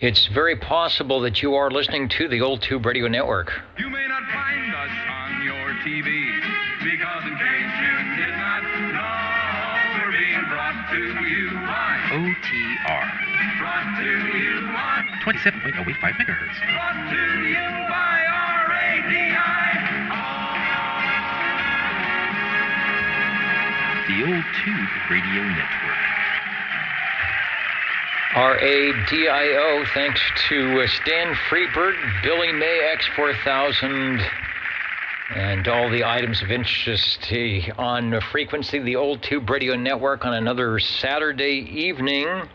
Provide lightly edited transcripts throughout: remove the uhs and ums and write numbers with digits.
It's very possible that you are listening to the Old Tube Radio Network. You may not find us on your TV, because in case you did not know, we're being brought to you by OTR. Brought to you by 27.085 megahertz. Brought to you by RADI. The Old Tube Radio Network. RADIO, thanks to Stan Freeberg, Billy May, X4000, and all the items of interest on frequency, the Old Tube Radio Network, on another Saturday evening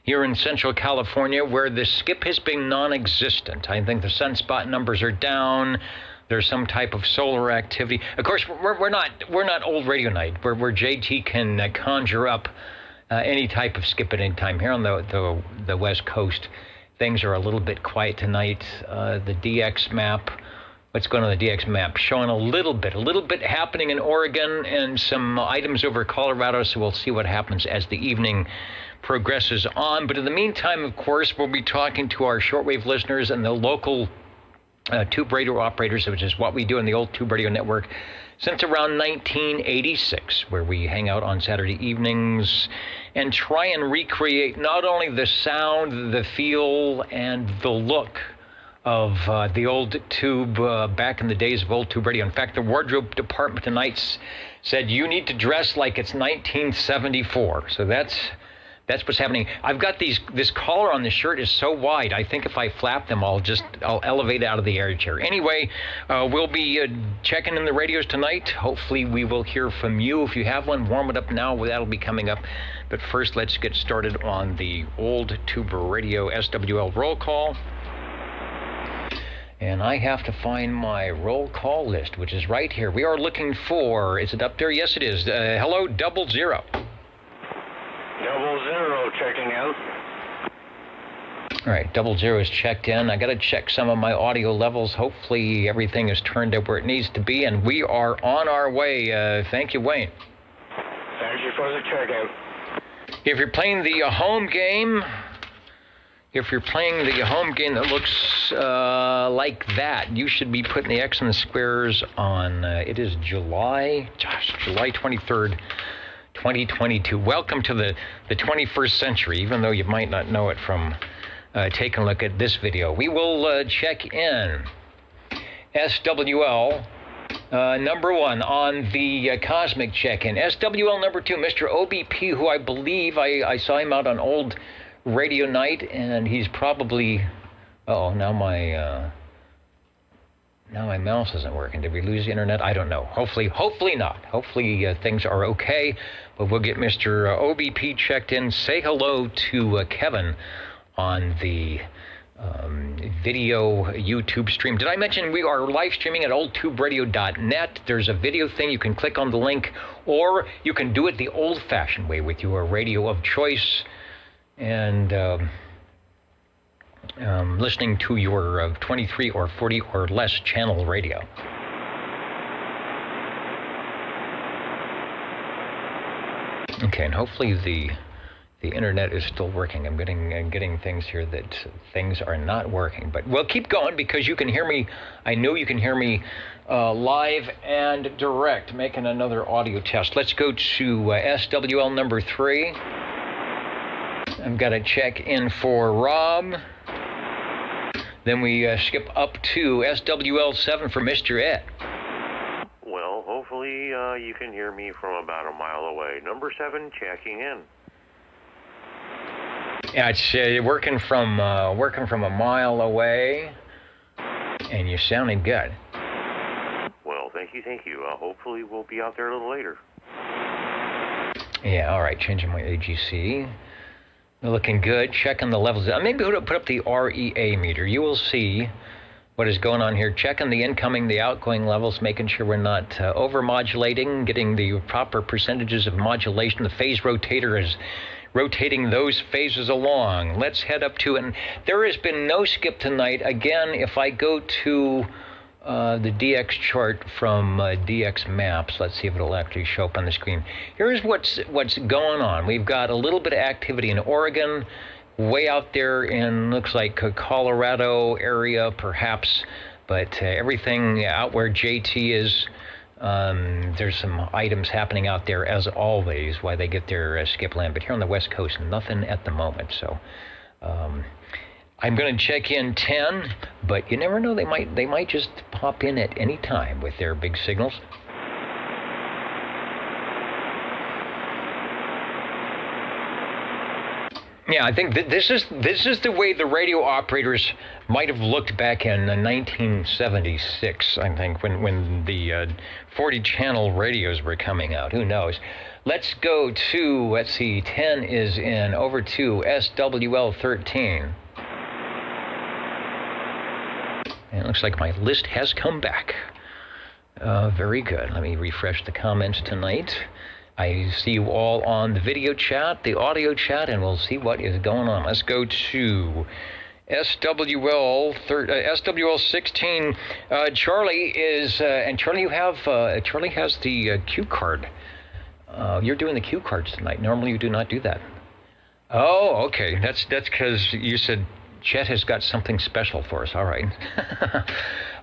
here in Central California, where the skip has been non-existent. I think the sunspot numbers are down. There's some type of solar activity. Of course, we're not old radio night, where JT can conjure up any type of skip at any time. Here on the West Coast, things are a little bit quiet tonight. The DX map, what's going on the DX map, showing a little bit happening in Oregon and some items over Colorado, so we'll see what happens as the evening progresses on. But in the meantime, of course, we'll be talking to our shortwave listeners and the local tube radio operators, which is what we do in the Old Tube Radio Network since around 1986, where we hang out on Saturday evenings and try and recreate not only the sound, the feel, and the look of the old tube back in the days of Old Tube Radio. In fact, the wardrobe department tonight said you need to dress like it's 1974. So that's what's happening. I've got this collar on the shirt is so wide, I think if I flap them, I'll elevate out of the air chair. Anyway, we'll be checking in the radios tonight. Hopefully we will hear from you. If you have one, warm it up now. That'll be coming up. But first, let's get started on the Old Tube Radio SWL roll call. And I have to find my roll call list, which is right here. We are looking for, is it up there? Yes, it is. Hello, 00. 00 checking out. All right, 00 is checked in. I got to check some of my audio levels. Hopefully everything is turned up where it needs to be, and we are on our way. Thank you, Wayne. Thank you for the checkout. If you're playing the home game, that looks like that, you should be putting the X and the squares on. It is July 23rd. 2022. Welcome to the 21st century, even though you might not know it from taking a look at this video. We will check in SWL number 1 on the Cosmic check-in. SWL number 2, Mr. OBP, who I believe I saw him out on Old Radio Night, and he's probably... now my mouse isn't working. Did we lose the internet? I don't know. Hopefully not. Hopefully things are okay. But we'll get Mr. OBP checked in. Say hello to Kevin on the video YouTube stream. Did I mention we are live streaming at oldtuberadio.net? There's a video thing. You can click on the link, or you can do it the old-fashioned way with your radio of choice and... listening to your 23 or 40 or less channel radio. Okay, and hopefully the internet is still working. I'm getting things here that things are not working, but we'll keep going because you can hear me. I know you can hear me live and direct. Making another audio test. Let's go to SWL number 3. I've got to check in for Rob. Then we skip up to SWL 7 for Mr. Ed. Well, hopefully you can hear me from about a mile away. Number 7 checking in. Yeah, it's working from a mile away, and you're sounding good. Well, thank you. Hopefully we'll be out there a little later. Yeah, all right. Changing my AGC. Looking good. Checking the levels. Maybe we'll put up the REA meter. You will see what is going on here. Checking the incoming, the outgoing levels, making sure we're not over-modulating, getting the proper percentages of modulation. The phase rotator is rotating those phases along. Let's head up to, and there has been no skip tonight. Again, if I go to the DX chart from DX Maps. Let's see if it'll actually show up on the screen. Here's what's going on. We've got a little bit of activity in Oregon, way out there in, looks like Colorado area, perhaps. But everything out where JT is, there's some items happening out there, as always, while they get their skip land. But here on the West Coast, nothing at the moment. So I'm going to check in 10, but you never know. They might just pop in at any time with their big signals. Yeah, I think this is the way the radio operators might have looked back in 1976, I think, when the 40-channel radios were coming out. Who knows? Let's go to, let's see, 10 is in, over to SWL 13. And it looks like my list has come back. Very good. Let me refresh the comments tonight. I see you all on the video chat, the audio chat, and we'll see what is going on. Let's go to SWL 16. Charlie is, and Charlie, you have, Charlie has the cue card. You're doing the cue cards tonight. Normally you do not do that. Oh, okay. That's because you said Chet has got something special for us. All right.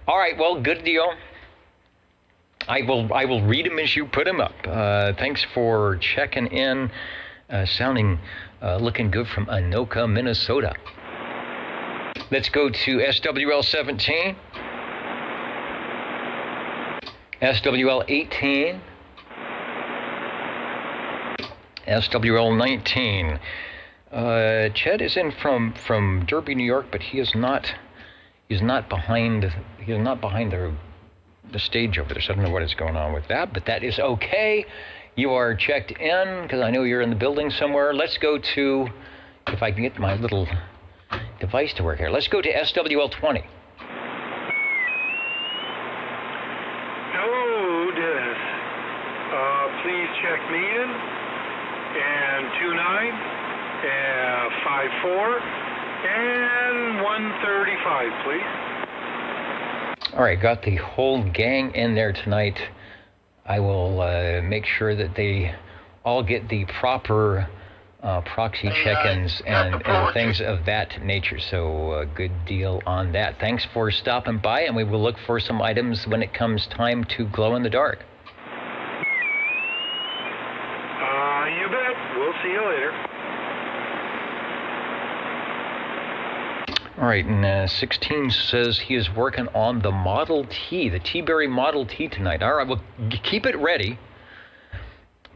All right. Well, good deal. I will read them as you put them up. Thanks for checking in. Sounding, looking good from Anoka, Minnesota. Let's go to SWL 17. SWL 18. SWL 19. Chet is in from Derby, New York, but he is not behind the stage over there, so I don't know what is going on with that, but that is okay. You are checked in, because I know you're in the building somewhere. Let's go to, if I can get my little device to work here, let's go to SWL 20. Hello, Dennis. Please check me in, and 29, and 54, and 135, please. All right, got the whole gang in there tonight. I will make sure that they all get the proper proxy check-ins and things of that nature. So good deal on that. Thanks for stopping by, and we will look for some items when it comes time to glow in the dark. You bet. We'll see you later. All right, and 16 says he is working on the Model T, the T-Berry Model T tonight. All right, well, keep it ready.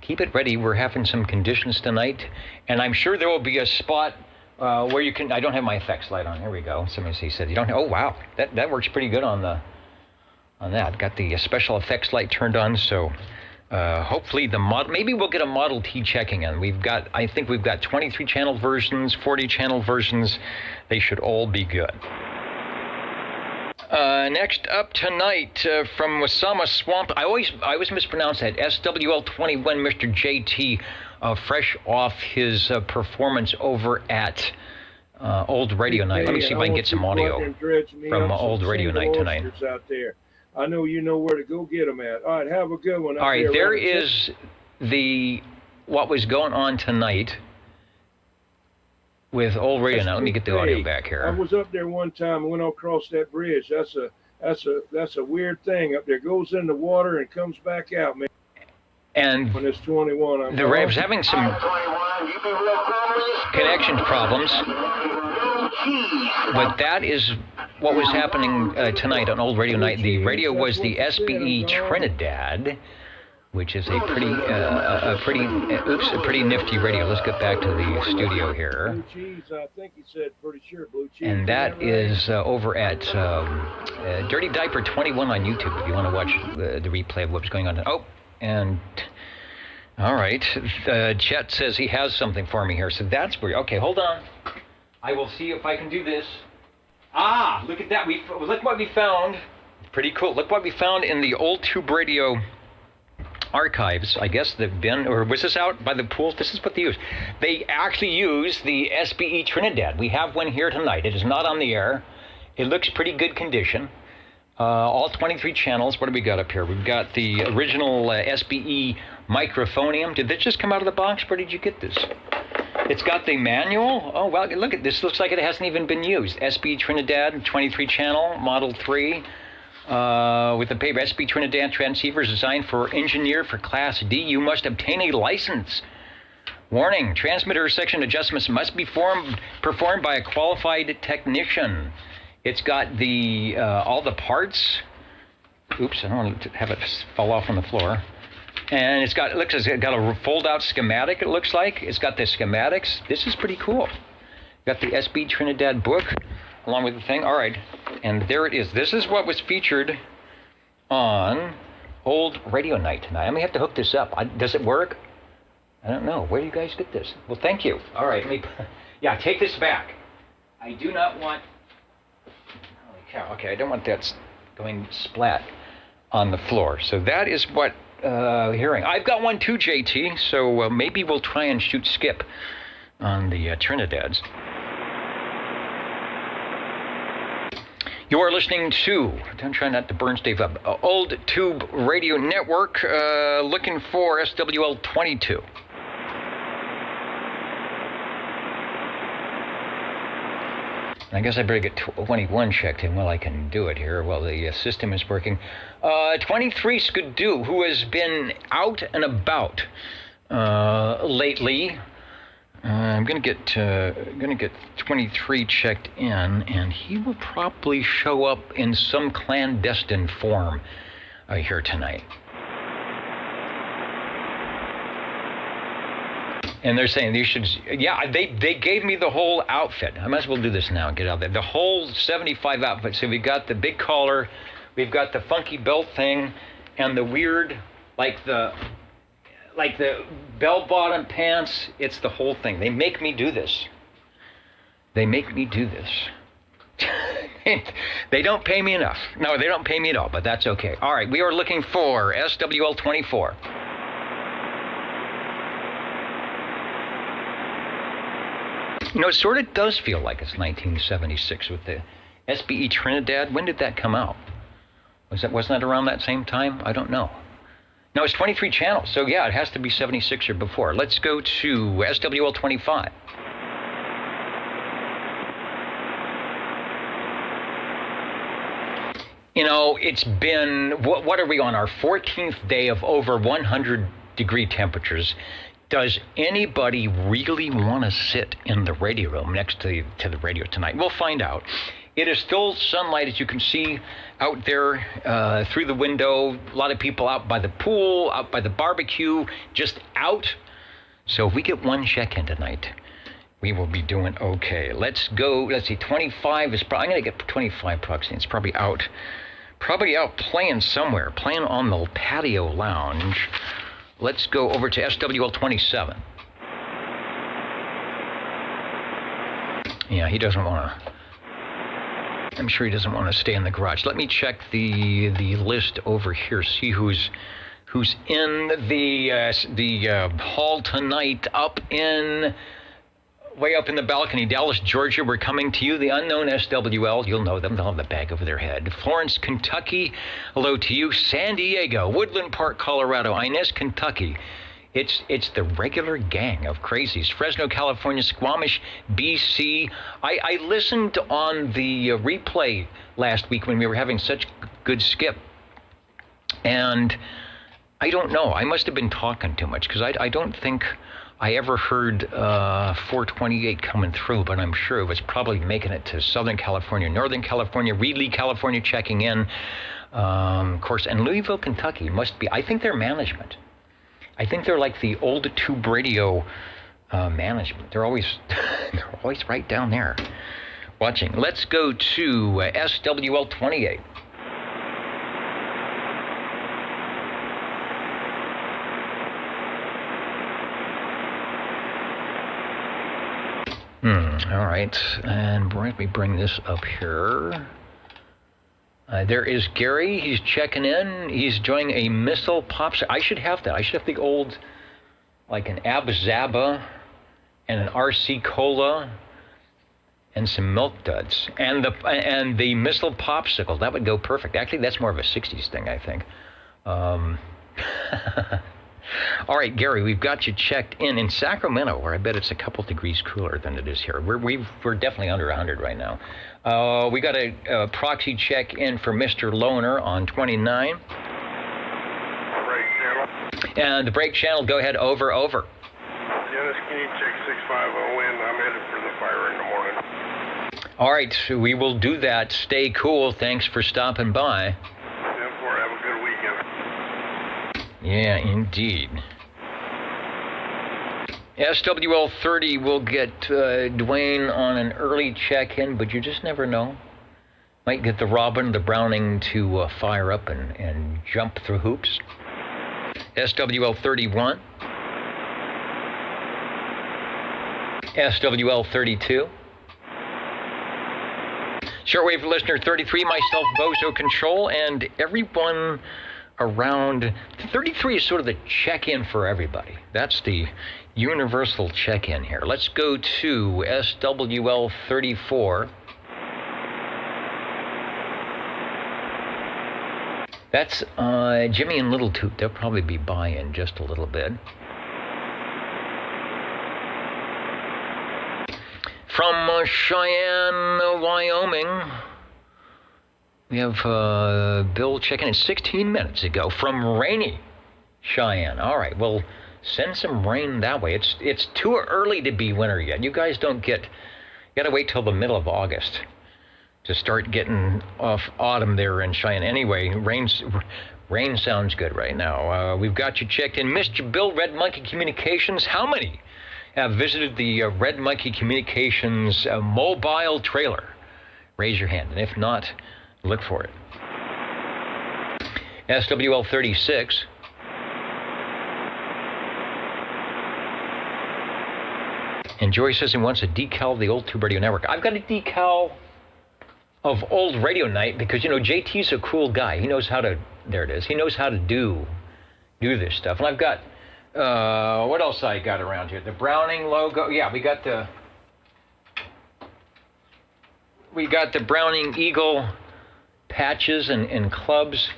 Keep it ready. We're having some conditions tonight, and I'm sure there will be a spot where you can. I don't have my effects light on. Here we go. Somebody said you don't. Oh wow, that works pretty good on that. Got the special effects light turned on, so. Hopefully the model, maybe we'll get a Model T checking in. I think we've got 23 channel versions, 40 channel versions. They should all be good. Next up tonight from Wasama Swamp, I always mispronounce that, SWL 21, Mr. JT, fresh off his performance over at Old Radio Night. Let me see if I can get some audio from Old Radio Night tonight. Out there. I know you know where to go get them at. All right, have a good one. All right, there is what was going on tonight with Old Radio. Now, let me get the audio back here. I was up there one time and went across that bridge. That's a weird thing up there. Goes in the water and comes back out, man. And when it's 21, the Rav's having some connection problems. But that is what was happening tonight on Old Radio Night. The radio was the SBE Trinidad, which is a pretty nifty radio. Let's get back to the studio here. Blue cheese, I think he said pretty sure blue cheese. And that is over at Dirty Diaper 21 on YouTube if you want to watch the replay of what's going on. Oh, and all right. Chet says he has something for me here, so that's where. Okay, hold on. I will see if I can do this. Ah, look at that. Look what we found. Pretty cool. Look what we found in the old Tube Radio archives. I guess they've been, or was this out by the pools? This is what they use. They actually use the SBE Trinidad. We have one here tonight. It is not on the air. It looks pretty good condition. All 23 channels. What do we got up here? We've got the original SBE microphonium. Did this just come out of the box? Where did you get this? It's got the manual. Oh, well, look at this. Looks like it hasn't even been used. SB Trinidad 23 channel, Model 3, with the paper. SB Trinidad transceivers designed for engineered for Class D. You must obtain a license. Warning, transmitter section adjustments must be performed by a qualified technician. It's got the all the parts. Oops, I don't want to have it fall off on the floor. And it's got a fold-out schematic, it looks like. It's got the schematics. This is pretty cool. Got the SB Trinidad book along with the thing. All right, and there it is. This is what was featured on Old Radio Night tonight. I may have to hook this up. Does it work? I don't know. Where do you guys get this? Well, thank you. All right, yeah, take this back. I do not want... Holy cow. Okay, I don't want that going splat on the floor. So that is what... hearing. I've got one too, JT, so maybe we'll try and shoot skip on the Trinidads. You are listening to, don't try not to burn Steve up, Old Tube Radio Network, looking for SWL 22. I guess I better get 21 checked in while I can do it here while the system is working. 23 Skidoo, who has been out and about lately. I'm gonna get 23 checked in, and he will probably show up in some clandestine form here tonight. And they're saying you should, yeah, they gave me the whole outfit. I might as well do this now and get out there. The whole 75 outfit. So we've got the big collar, we've got the funky belt thing, and the weird, like the bell-bottom pants. It's the whole thing. They make me do this. They make me do this. They don't pay me enough. No, they don't pay me at all, but that's okay. All right, we are looking for SWL 24. You know, it sort of does feel like it's 1976 with the SBE Trinidad. When did that come out? Wasn't that around that same time? I don't know. No, it's 23 channels, so yeah, it has to be 76 or before. Let's go to SWL 25. You know, it's been, what are we on, our 14th day of over 100-degree temperatures. Does anybody really want to sit in the radio room next to the radio tonight? We'll find out. It is still sunlight, as you can see out there through the window. A lot of people out by the pool, out by the barbecue, just out. So if we get one check-in tonight, we will be doing okay. Let's go. Let's see, 25 is probably, I'm going to get 25 proxy. It's probably out playing somewhere, playing on the patio lounge. Let's go over to SWL 27. Yeah, he doesn't want to. I'm sure he doesn't want to stay in the garage. Let me check the list over here. See who's in the hall tonight. Way up in the balcony, Dallas, Georgia. We're coming to you. The unknown SWL. You'll know them. They'll have the bag over their head. Florence, Kentucky. Hello to you. San Diego, Woodland Park, Colorado. Inez, Kentucky. It's the regular gang of crazies. Fresno, California. Squamish, BC. I listened on the replay last week when we were having such good skip. And I don't know. I must have been talking too much because I don't think I ever heard 428 coming through, but I'm sure it was probably making it to Southern California, Northern California, Reedley, California, checking in. Of course, and Louisville, Kentucky must be, I think they're management. I think they're like the old tube radio management. They're always right down there watching. Let's go to SWL 28. All right, and let me bring this up here. There is Gary. He's checking in. He's enjoying a missile pop. I should have that. I should have the old, like an Abzaba and an RC Cola and some Milk Duds and the missile popsicle. That would go perfect. Actually, that's more of a 60s thing, I think. All right, Gary, we've got you checked in Sacramento, where I bet it's a couple degrees cooler than it is here. We're definitely under 100 right now. We got a proxy check in for Mr. Loner on 29. Brake channel. And the brake channel, go ahead, over. Dennis, can you check 650 wind? I'm headed for the fire in the morning. All right, so we will do that. Stay cool. Thanks for stopping by. 10-4, have a good weekend. Yeah, indeed. SWL 30 will get Dwayne on an early check-in, but you just never know. Might get the Robin, the Browning to fire up and jump through hoops. SWL 31. SWL 32. Shortwave listener 33, myself, Bozo Control, and everyone around. 33 is sort of the check-in for everybody. That's the universal check-in here. Let's go to SWL 34. That's Jimmy and Little Toot. They'll probably be by in just a little bit. From Cheyenne, Wyoming, we have Bill checking in 16 minutes ago from rainy Cheyenne. All right, well, send some rain that way. It's too early to be winter yet. You guys don't get, you got to wait till the middle of August to start getting off autumn there in Cheyenne. Anyway, rain sounds good right now. We've got you checked in. Mr. Bill, Red Monkey Communications. How many have visited the Red Monkey Communications mobile trailer? Raise your hand, and if not, look for it. SWL 36. And Joy says he wants a decal of the old Tube Radio Network. I've got a decal of old Radio Night because, you know, JT's a cool guy. He knows how to, there it is, he knows how to do this stuff. And I've got, what else I got around here? The Browning logo. Yeah, we got the Browning Eagle patches and clubs.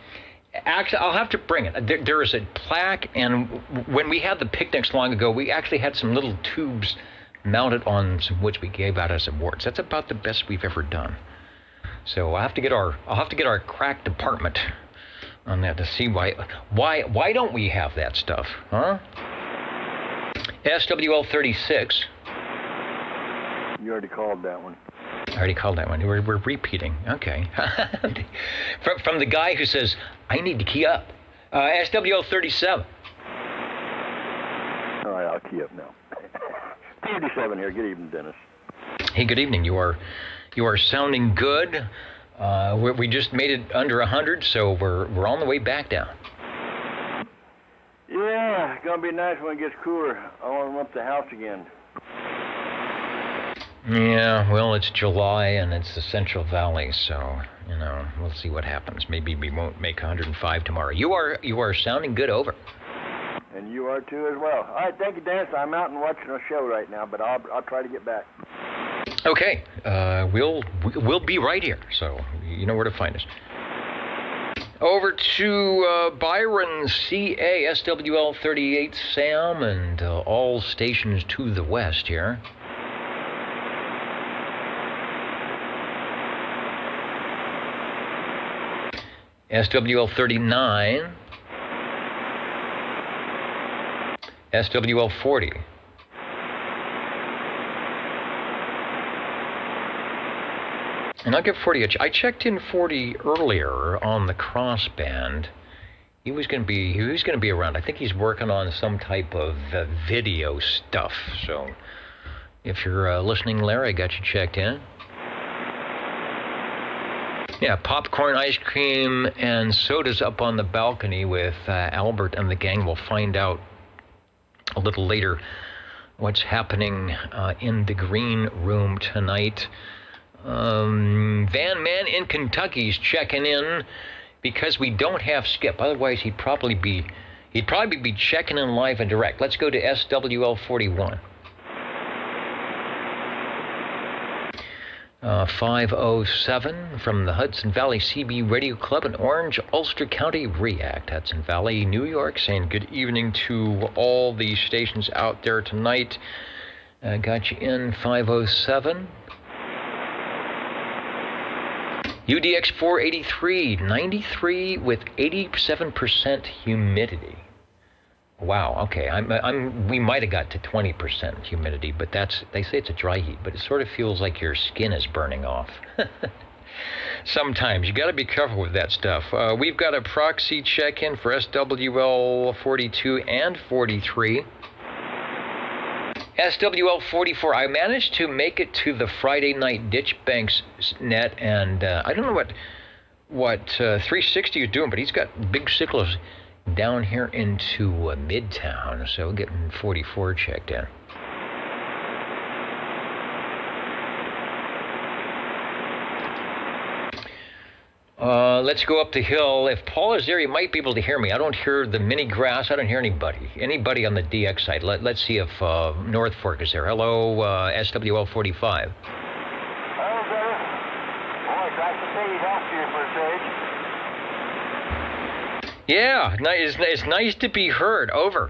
Actually, I'll have to bring it. There is a plaque, and when we had the picnics long ago, we actually had some little tubes mounted on some which we gave out as awards. That's about the best we've ever done. So I'll have to get our crack department on that to see why don't we have that stuff, huh? SWL 36. You already called that one. I already called that one. We're repeating. Okay. from the guy who says, I need to key up. SWL 37. All right, I'll key up now. 37 here. Good evening, Dennis. Hey, good evening. You are sounding good. We just made it under 100, so we're on the way back down. Yeah, it's gonna be nice when it gets cooler. I want to warm up the house again. Yeah, well, it's July and it's the Central Valley, so you know we'll see what happens. Maybe we won't make 105 tomorrow. You are sounding good, over. And you are too as well. All right, thank you, Dennis. I'm out and watching a show right now, but I'll try to get back. Okay, we'll be right here, so you know where to find us. Over to Byron, CA, SWL 38, Sam, and all stations to the west here. SWL 39, SWL 40. And I'll give 40 I checked in 40 earlier on the crossband. He was going to be around. I think he's working on some type of video stuff. So if you're listening, Larry, I got you checked in. Yeah, popcorn, ice cream, and sodas up on the balcony with Albert and the gang. We'll find out a little later what's happening in the green room tonight. Van Man in Kentucky's checking in because we don't have Skip. Otherwise, he'd probably be checking in live and direct. Let's go to SWL 41. 507 from the Hudson Valley CB Radio Club in Orange, Ulster County, React, Hudson Valley, New York, saying good evening to all the stations out there tonight. Got you in 507. UDX 483, 93 with 87% humidity. Wow, okay, we might have got to 20% humidity, but they say it's a dry heat, but it sort of feels like your skin is burning off. Sometimes, you gotta be careful with that stuff. We've got a proxy check-in for SWL 42 and 43. SWL 44, I managed to make it to the Friday night Ditch Banks net, and I don't know what 360 is doing, but he's got big signals down here into Midtown, so getting 44 checked in. Let's go up the hill. If Paul is there, he might be able to hear me. I don't hear the mini grass. I don't hear anybody on the DX side. Let's see if North Fork is there. Hello, SWL 45. Hello, brother. Boy, it's nice to see you after you for a change. Yeah, it's nice to be heard. Over.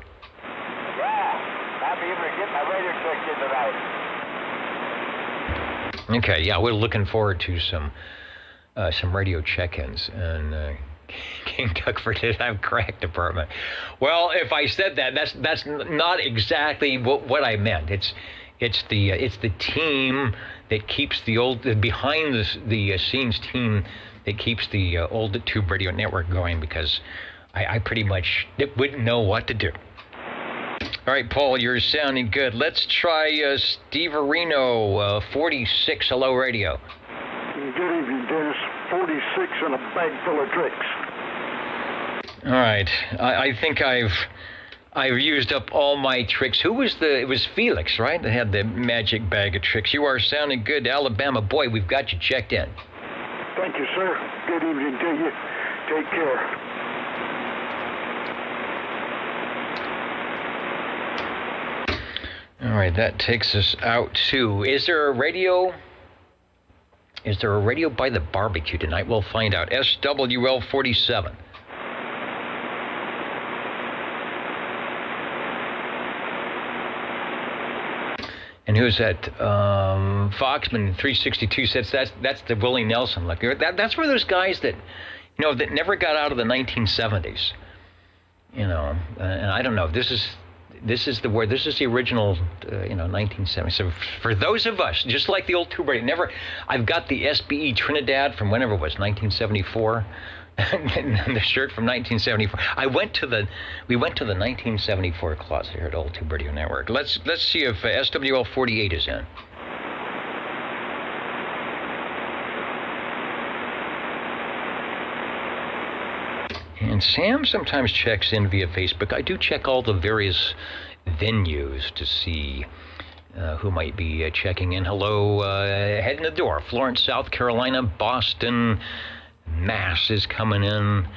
Yeah, I'll be able to get my radio checked in tonight. Okay, yeah, we're looking forward to some radio check-ins, and King Duckford did have crack department. Well, if I said that, that's not exactly what I meant. It's the team that keeps the behind the scenes team that keeps the old Tube Radio Network going, because I pretty much wouldn't know what to do. All right, Paul, you're sounding good. Let's try Steve Areno, 46. Hello, radio. Good evening, Dennis. 46 and a bag full of tricks. All right, I think I've used up all my tricks. It was Felix, right? That had the magic bag of tricks. You are sounding good, Alabama boy. We've got you checked in. Thank you, sir. Good evening to you. Take care. All right, that takes us out to, is there a radio by the barbecue tonight? We'll find out. SWL 47. And who's that? Foxman 362 says that's the Willie Nelson look. That's where those guys that never got out of the 1970s. And I don't know. This is the original 1970s. So for those of us, just like the old Tube Radio, I've got the SBE Trinidad from whenever it was, 1974. And the shirt from 1974. We went to the 1974 closet here at Old Tube Radio Network. Let's see if SWL 48 is in. And Sam sometimes checks in via Facebook. I do check all the various venues to see who might be checking in. Hello, head in the door. Florence, South Carolina, Boston, Mass is coming in,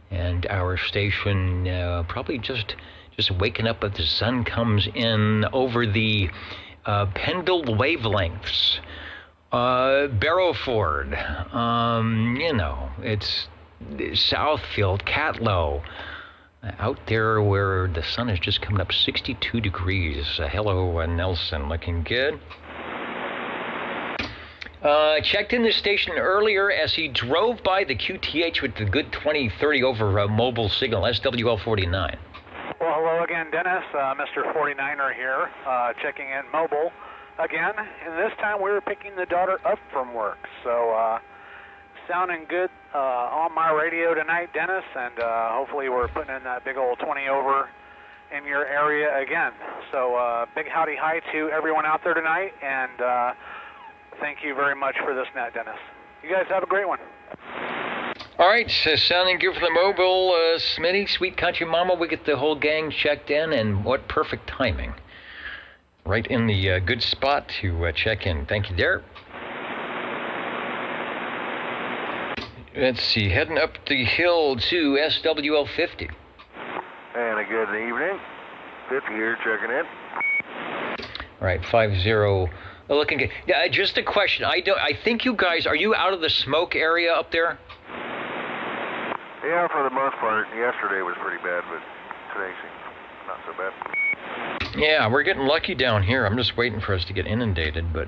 and our station probably just waking up as the sun comes in over the Pendle wavelengths. Barrowford, it's Southfield, Catlow, out there where the sun is just coming up 62 degrees. Hello, Nelson, looking good. Checked in the station earlier as he drove by the QTH with the good 2030 over mobile signal, SWL 49. Well, hello again, Dennis. Mr. 49er here, checking in mobile again. And this time we were picking the daughter up from work. So, sounding good on my radio tonight, Dennis. And hopefully we're putting in that big old 20 over in your area again. So, big howdy hi to everyone out there tonight. And thank you very much for this net, Dennis. You guys have a great one. All right, sounding good for the mobile. Smitty, Sweet Country Mama, we get the whole gang checked in, and what perfect timing. Right in the good spot to check in. Thank you, there. Let's see, heading up the hill to SWL 50. And a good evening. 50 here checking in. All right, 50 Looking good. Yeah, just a question. I think you guys, are you out of the smoke area up there? Yeah, for the most part. Yesterday was pretty bad, but today's not so bad. Yeah, we're getting lucky down here. I'm just waiting for us to get inundated, but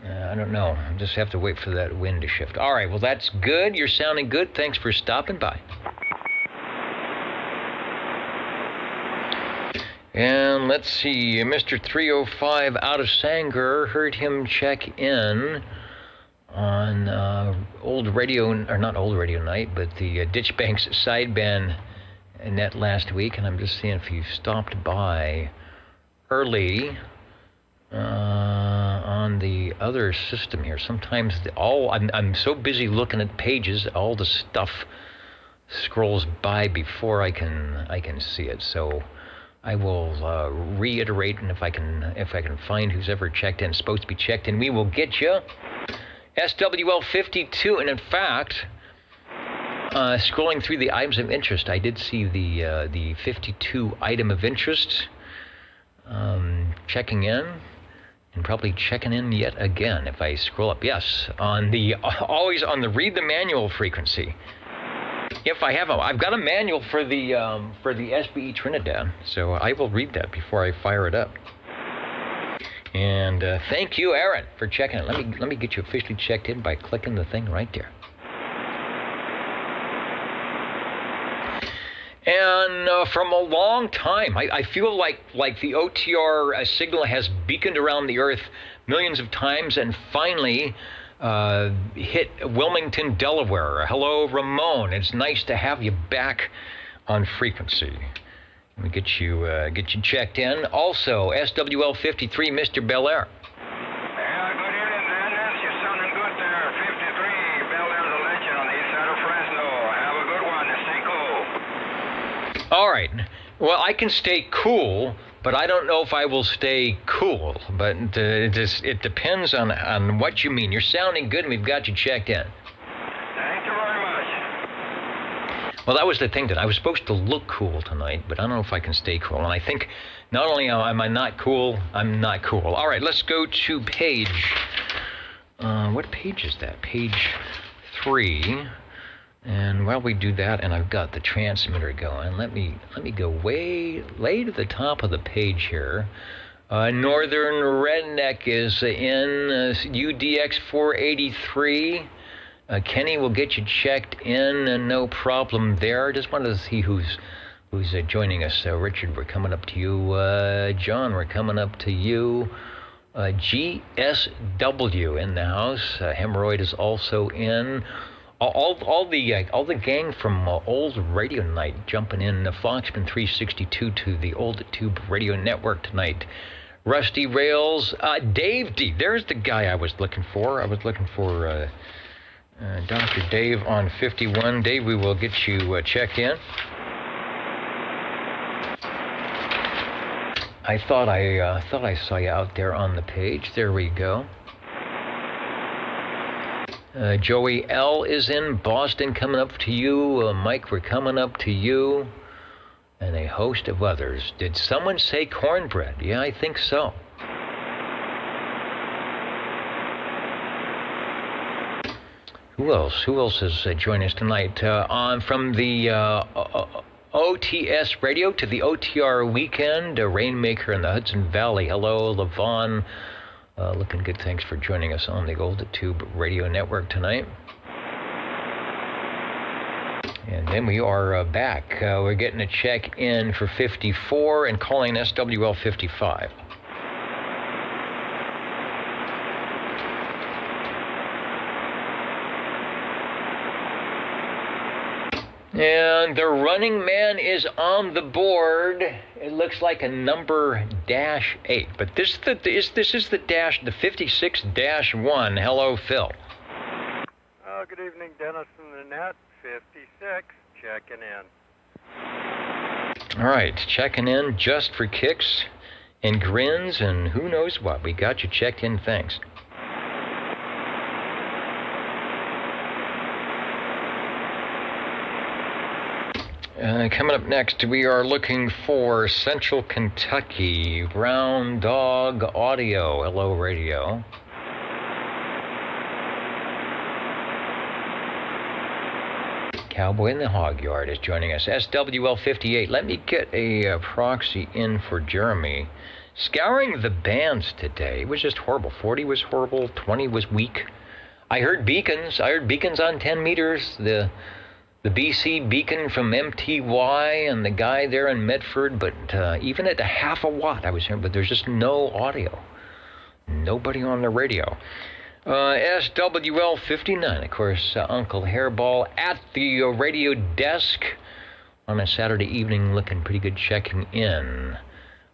I don't know. I just have to wait for that wind to shift. All right, well, that's good. You're sounding good. Thanks for stopping by. And let's see, Mr. 305 out of Sanger, heard him check in on old radio, or not old radio night, but the Ditchbanks sideband net last week, and I'm just seeing if you stopped by early on the other system here. Sometimes I'm so busy looking at pages, all the stuff scrolls by before I can see it. So I will reiterate, and if I can find who's ever checked in, supposed to be checked in, we will get you SWL 52. And in fact, scrolling through the items of interest, I did see the 52 item of interest. Checking in, and probably checking in yet again if I scroll up. Yes, always on the read the manual frequency. If I have I've got a manual for the SBE Trinidad, so I will read that before I fire it up. And thank you, Aaron, for checking it. Let me get you officially checked in by clicking the thing right there. And from a long time, I feel like the OTR signal has beaconed around the Earth millions of times and finally hit Wilmington, Delaware. Hello, Ramon. It's nice to have you back on frequency. Let me get you checked in. Also, SWL 53, Mr. Belair. Yeah, good evening, Dennis. You're sounding good there. 53, Bel Air, the legend on the east side of Fresno. Have a good one. Stay cool. All right. Well, I can stay cool, but I don't know if I will stay cool. But it depends on what you mean. You're sounding good, and we've got you checked in. Thank you very much. Well, that was the thing, that I was supposed to look cool tonight, but I don't know if I can stay cool. And I think not only am I not cool, I'm not cool. All right, let's go to page... what page is that? Page 3. And while we do that, and I've got the transmitter going, let me go way to the top of the page here. Northern Redneck is in UDX 483. Kenny will get you checked in, no problem there. Just wanted to see who's joining us. Richard, we're coming up to you. John, we're coming up to you. GSW in the house. Hemorrhoid is also in. All the gang from Old Radio Night jumping in. Foxman 362 to the Old Tube Radio Network tonight. Rusty Rails, Dave D. There's the guy I was looking for. I was looking for Dr. Dave on 51. Dave, we will get you checked in. I thought I saw you out there on the page. There we go. Joey L is in Boston, coming up to you. Mike, we're coming up to you. And a host of others. Did someone say cornbread? Yeah, I think so. Who else is joining us tonight? From the OTS radio to the OTR weekend, Rainmaker in the Hudson Valley. Hello, Levon. Looking good. Thanks for joining us on the Old Tube Radio Network tonight. And then we are back. We're getting a check in for 54 and calling SWL 55. And the running man is on the board. It looks like a number -8, but this is the 56-1. Hello, Phil. Good evening, Dennis and the net. 56, checking in. All right, checking in just for kicks and grins and who knows what. We got you checked in. Thanks. Coming up next, we are looking for Central Kentucky Brown Dog Audio, LO Radio. Cowboy in the Hog Yard is joining us. SWL 58. Let me get a proxy in for Jeremy. Scouring the bands today. It was just horrible. 40 was horrible. 20 was weak. I heard beacons. On 10 meters. The BC beacon from MTY and the guy there in Medford. But even at a half a watt I was hearing. But there's just no audio. Nobody on the radio. SWL 59, of course, Uncle Hairball at the radio desk on a Saturday evening, looking pretty good, checking in.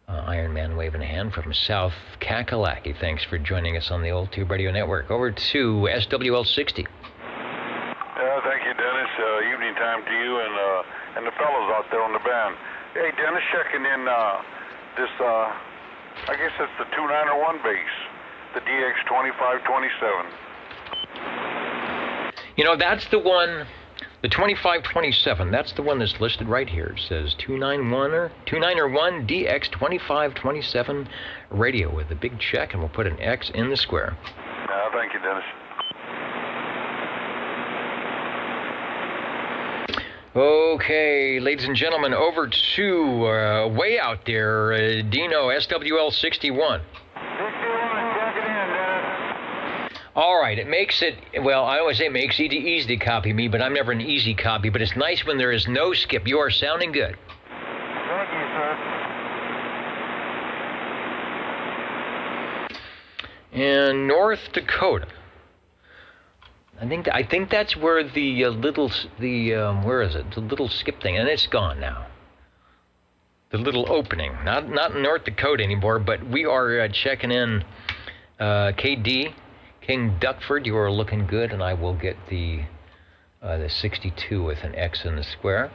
Iron Man waving a hand from South Kakalaki. Thanks for joining us on the Old Tube Radio Network. Over to SWL 60. Thank you, Dennis. Evening time to you and the fellows out there on the band. Hey, Dennis, checking in this, I guess it's the 291 base. The DX2527. You know, that's the one, the 2527, that's the one that's listed right here. It says 291 DX2527 radio with a big check, and we'll put an X in the square. Thank you, Dennis. Okay, ladies and gentlemen, over to way out there, Dino, SWL 61. All right, it makes it, well, I always say it makes it easy to copy me, but I'm never an easy copy, but it's nice when there is no skip. You are sounding good. Thank you, sir. And North Dakota. I think that's where the where is it? The little skip thing, and it's gone now. The little opening, not in North Dakota anymore, but we are checking in KD. King Duckford, you are looking good, and I will get the 62 with an X in the square.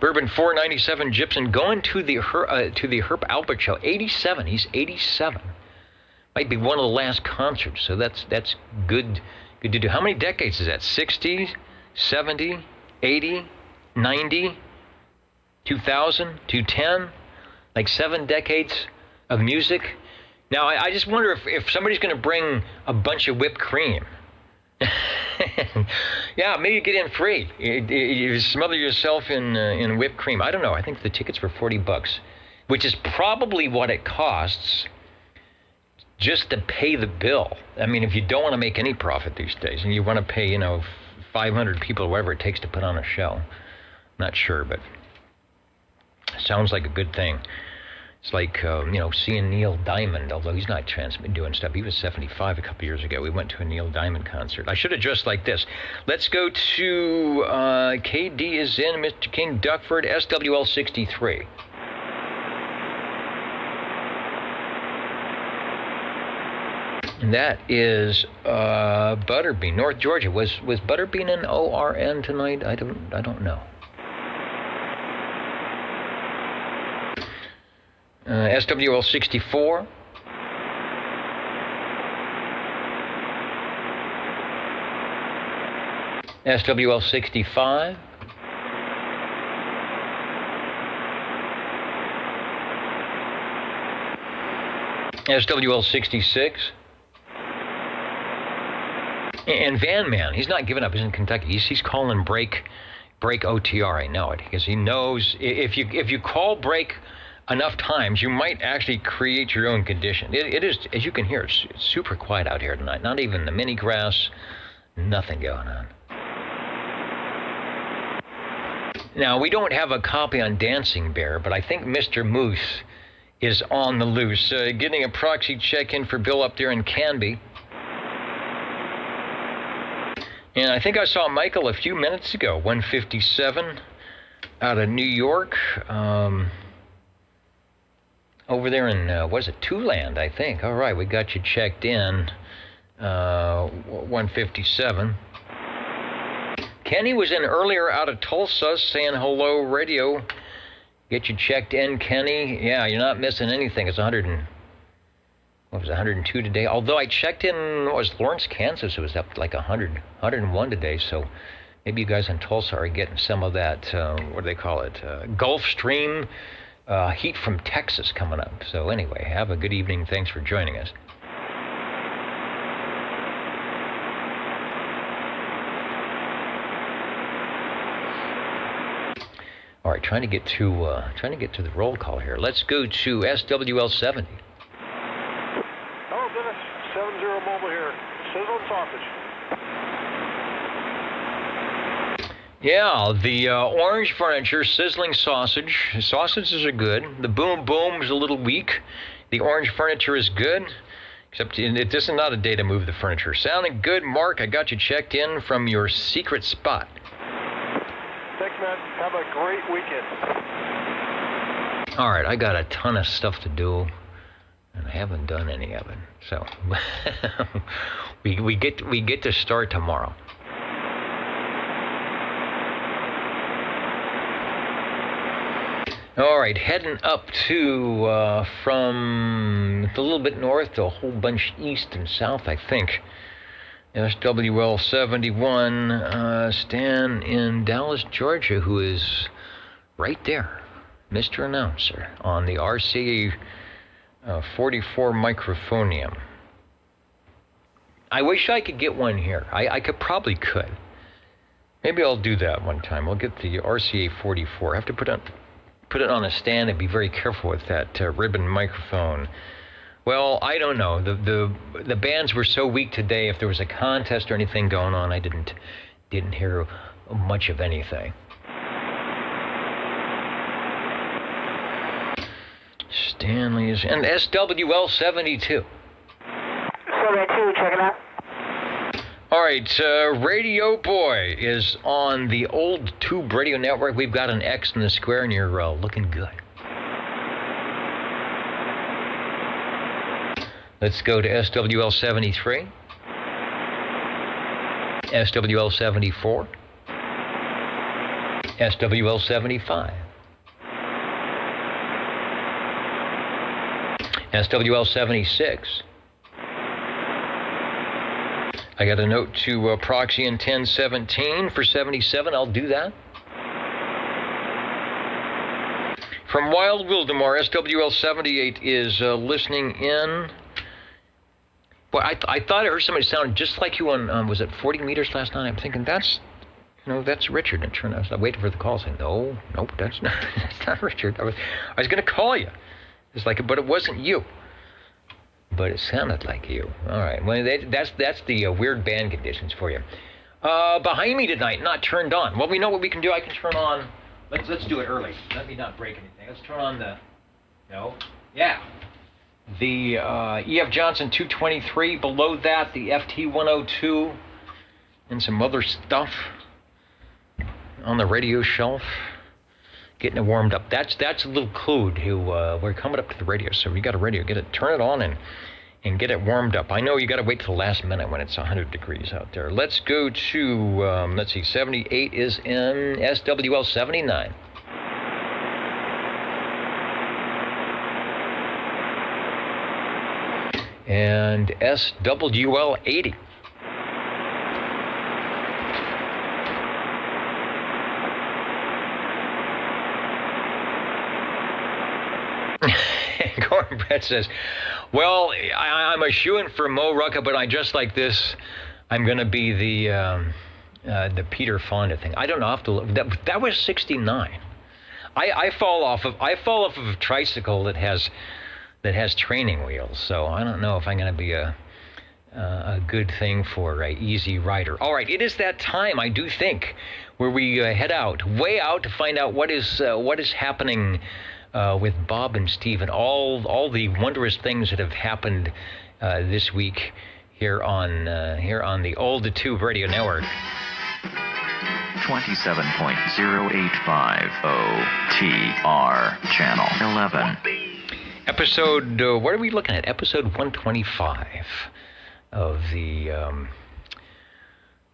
Bourbon 497 Gypsum going to the Herb Albert show. 87. He's 87. Might be one of the last concerts, so that's good to do. How many decades is that? 60, 70, 80, 90, 2000, 210? Like 7 decades of music. Now, I just wonder if somebody's going to bring a bunch of whipped cream. Yeah, maybe you get in free. You smother yourself in whipped cream. I don't know. I think the tickets were $40, which is probably what it costs just to pay the bill. I mean, if you don't want to make any profit these days and you want to pay, 500 people, whatever it takes to put on a show. Not sure, but sounds like a good thing. It's like, seeing Neil Diamond, although he's not doing stuff. He was 75 a couple years ago. We went to a Neil Diamond concert. I should have dressed like this. Let's go to KD is in, Mr. King Duckford, SWL 63. And that is Butterbean, North Georgia. Was Butterbean in ORN tonight? I don't know. SWL 64. SWL 65. SWL 66. And Van Man, he's not giving up. He's in Kentucky. He's calling break OTR. I know it, because he knows if you call break enough times, you might actually create your own condition. It is, as you can hear, it's super quiet out here tonight. Not even the mini grass, nothing going on. Now, we don't have a copy on Dancing Bear, but I think Mr. Moose is on the loose. Getting a proxy check-in for Bill up there in Canby. And I think I saw Michael a few minutes ago, 157 out of New York. Over there in, Tuland, I think. All right, we got you checked in, 157. Kenny was in earlier out of Tulsa saying hello, radio. Get you checked in, Kenny. Yeah, you're not missing anything. It's 100 and What was it, 102 today? Although I checked in, what was Lawrence, Kansas, it was up like 100, 101 today. So maybe you guys in Tulsa are getting some of that, what do they call it, Gulf Stream heat from Texas coming up. So anyway, have a good evening. Thanks for joining us. All right, trying to get to the roll call here. Let's go to SWL 70. Hello, Dennis. 70 Mobile here. Sizzling sausage. Yeah, the Orange Furniture sizzling sausage. Sausages are good. The Boom Boom is a little weak. The Orange Furniture is good, except this is not a day to move the furniture. Sounding good, Mark. I got you checked in from your secret spot. Thanks, man. Have a great weekend. All right, I got a ton of stuff to do, and I haven't done any of it. So we get to start tomorrow. All right, heading up to from a little bit north to a whole bunch east and south, I think. SWL 71, Stan in Dallas, Georgia, who is right there, Mr. Announcer, on the RCA 44 microphonium. I wish I could get one here. I probably could. Maybe I'll do that one time. I'll get the RCA 44. I have to put it on a stand and be very careful with that ribbon microphone. Well, I don't know. The bands were so weak today. If there was a contest or anything going on, I didn't hear much of anything. Stanley's and SWL 72. 72, check it out. All right, Radio Boy is on the old Tube Radio Network. We've got an X in the square, and you're looking good. Let's go to SWL 73, SWL 74, SWL 75, SWL 76. I got a note to proxy in 1017 for 77. I'll do that. From Wild Wildemar, SWL 78 is listening in. Boy, I thought I heard somebody sound just like you on, was it 40 meters last night? I'm thinking that's Richard. And turned out I was waiting for the call saying, nope, that's not Richard. I was going to call you. It's like, but it wasn't you. But it sounded like you. All right. Well, that's the weird band conditions for you. Behind me tonight, not turned on. Well, we know what we can do. I can turn on. Let's do it early. Let me not break anything. Let's turn on the. No. Yeah. The E.F. Johnson 223. Below that, the FT 102, and some other stuff on the radio shelf. Getting it warmed up. That's a little clue to we're coming up to the radio. So we got a radio. Turn it on and get it warmed up. I know you got to wait till the last minute when it's 100 degrees out there. Let's go to let's see. 78 is in SWL 79. And SWL 80. Gordon Brett says, well, I'm a shoo-in for Mo Rucka, but I just like this. I'm going to be the Peter Fonda thing. I don't know. I have to look. That was 69. I fall off of a tricycle that has training wheels, so I don't know if I'm going to be a good thing for a Easy Rider. All right, it is that time, I do think, where we head way out to find out what is happening with Bob and Steve and all the wondrous things that have happened this week here on the old Tube Radio Network. 27.085 OTR Channel 11. Episode, what are we looking at? Episode 125 of the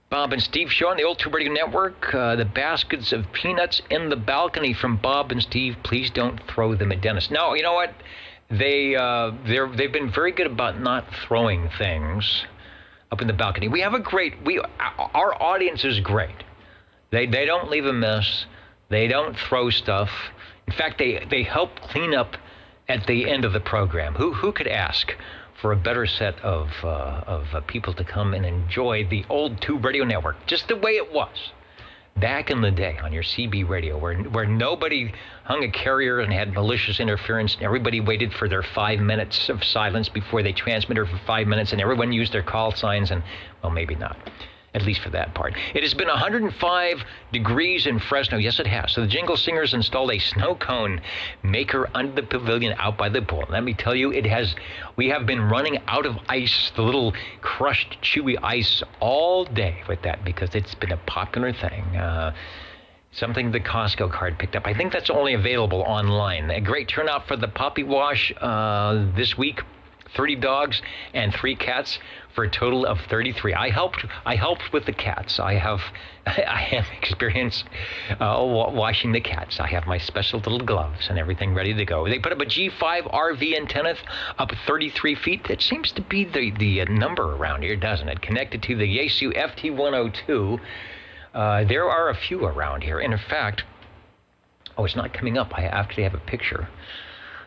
Bob and Steve Show on the old Tube Radio Network. The baskets of peanuts in the balcony from Bob and Steve. Please don't throw them at Dennis. No, you know what? they've been very good about not throwing things up in the balcony. We have our audience is great. They don't leave a mess. They don't throw stuff. In fact, they help clean up at the end of the program. Who could ask for a better set of people to come and enjoy the old Tube Radio Network, just the way it was back in the day on your CB radio, where nobody hung a carrier and had malicious interference, and everybody waited for their 5 minutes of silence before they transmitted for 5 minutes, and everyone used their call signs, and, well, maybe not, at least for that part. It has been 105 degrees in Fresno. Yes, it has. So the Jingle Singers installed a snow cone maker under the pavilion out by the pool. Let me tell you, we have been running out of ice, the little crushed, chewy ice, all day with that, because it's been a popular thing. Something the Costco card picked up. I think that's only available online. A great turnout for the Poppy Wash this week. 30 dogs and 3 cats for a total of 33. I helped with the cats. I have experience washing the cats. I have my special little gloves and everything ready to go. They put up a G5 RV antenna up 33 feet. That seems to be the number around here, doesn't it? Connected to the Yaesu FT102. There are a few around here. And in fact, it's not coming up. I actually have a picture.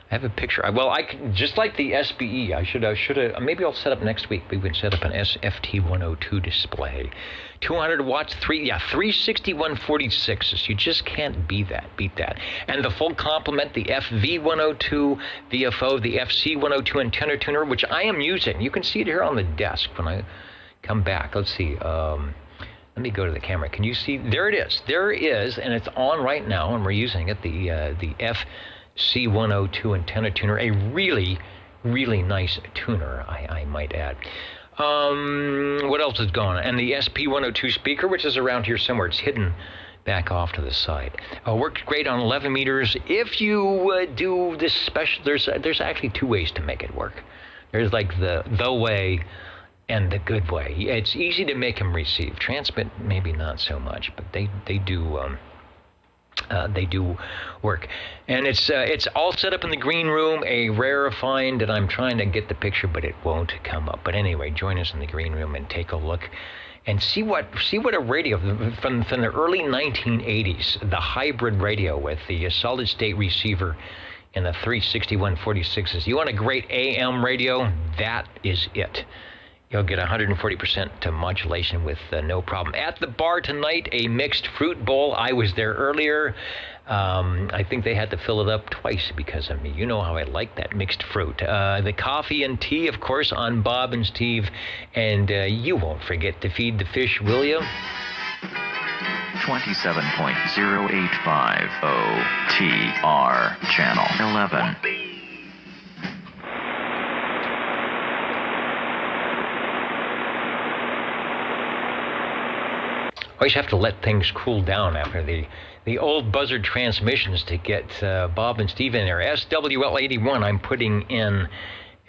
I have a picture. Well, I can, just like the SBE, I should have, maybe I'll set up next week. We can set up an SFT102 display. 200 watts, 36146s. You just can't beat that. And the full complement, the FV102 VFO, the FC102 antenna tuner, which I am using. You can see it here on the desk when I come back. Let's see. Let me go to the camera. Can you see? There it is. There it is, and it's on right now, and we're using it, the FC102 antenna tuner, a really, really nice tuner, I might add. What else is going on? And the SP102 speaker, which is around here somewhere. It's hidden back off to the side. Works great on 11 meters. If you do this special, there's actually 2 ways to make it work. There's like the way and the good way. It's easy to make them receive. Transmit, maybe not so much, but they do. They do work, and it's all set up in the green room, a rare find, and I'm trying to get the picture, but it won't come up. But anyway, join us in the green room and take a look and see what a radio from the early 1980s, the hybrid radio with the solid state receiver and the 36146s. You want a great AM radio? That is it. You'll get 140% to modulation with no problem. At the bar tonight, a mixed fruit bowl. I was there earlier. I think they had to fill it up twice because of me. You know how I like that mixed fruit. The coffee and tea, of course, on Bob and Steve. And you won't forget to feed the fish, will you? 27.085 OTR Channel 11. Always have to let things cool down after the old buzzard transmissions to get Bob and Steve in there. SWL81, I'm putting in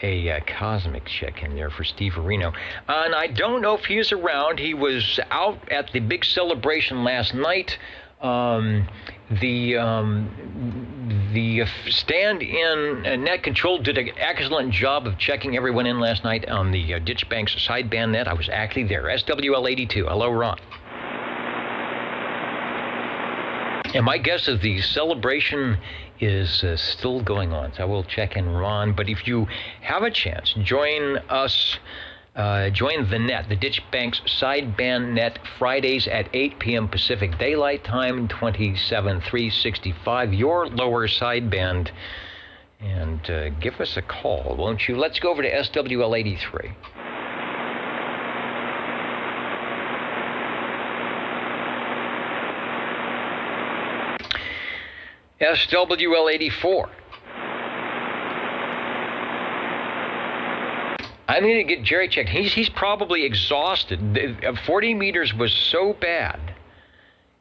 a cosmic check in there for Steve Areno. And I don't know if he's around. He was out at the big celebration last night. The stand-in net control did an excellent job of checking everyone in last night on the Ditch Banks sideband net. I was actually there. SWL82. Hello, Ron. And my guess is the celebration is still going on, so I will check in, Ron. But if you have a chance, join us, join the net, the Ditch Banks sideband net, Fridays at 8 p.m. Pacific Daylight Time, 27,365, your lower sideband. And give us a call, won't you? Let's go over to SWL83. SWL84. I'm going to get Jerry checked. He's probably exhausted. 40 meters was so bad.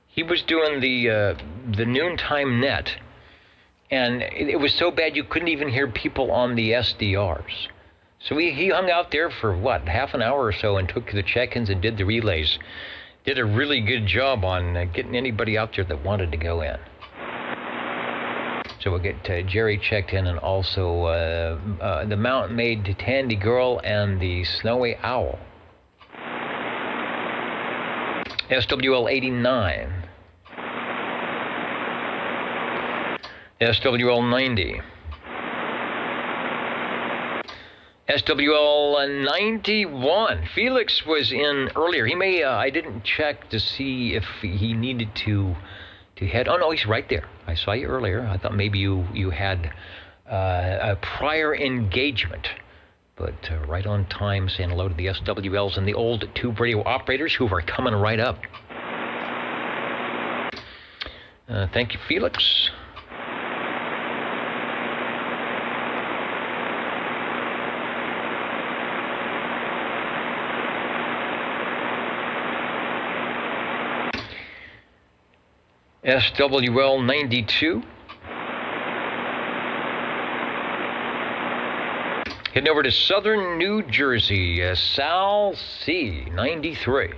He was doing the noontime net, and it was so bad you couldn't even hear people on the SDRs. So he hung out there for, half an hour or so and took the check-ins and did the relays. Did a really good job on getting anybody out there that wanted to go in. So we'll get Jerry checked in, and also the Mountain Maid Tandy Girl and the Snowy Owl. SWL 89. SWL 90. SWL 91. Felix was in earlier. He may, I didn't check to see if he needed to head. Oh, no, he's right there. I saw you earlier. I thought maybe you had a prior engagement. But right on time, saying hello to the SWLs and the old tube radio operators who are coming right up. Thank you, Felix. SWL 92. Heading over to southern New Jersey, Sal C. 93.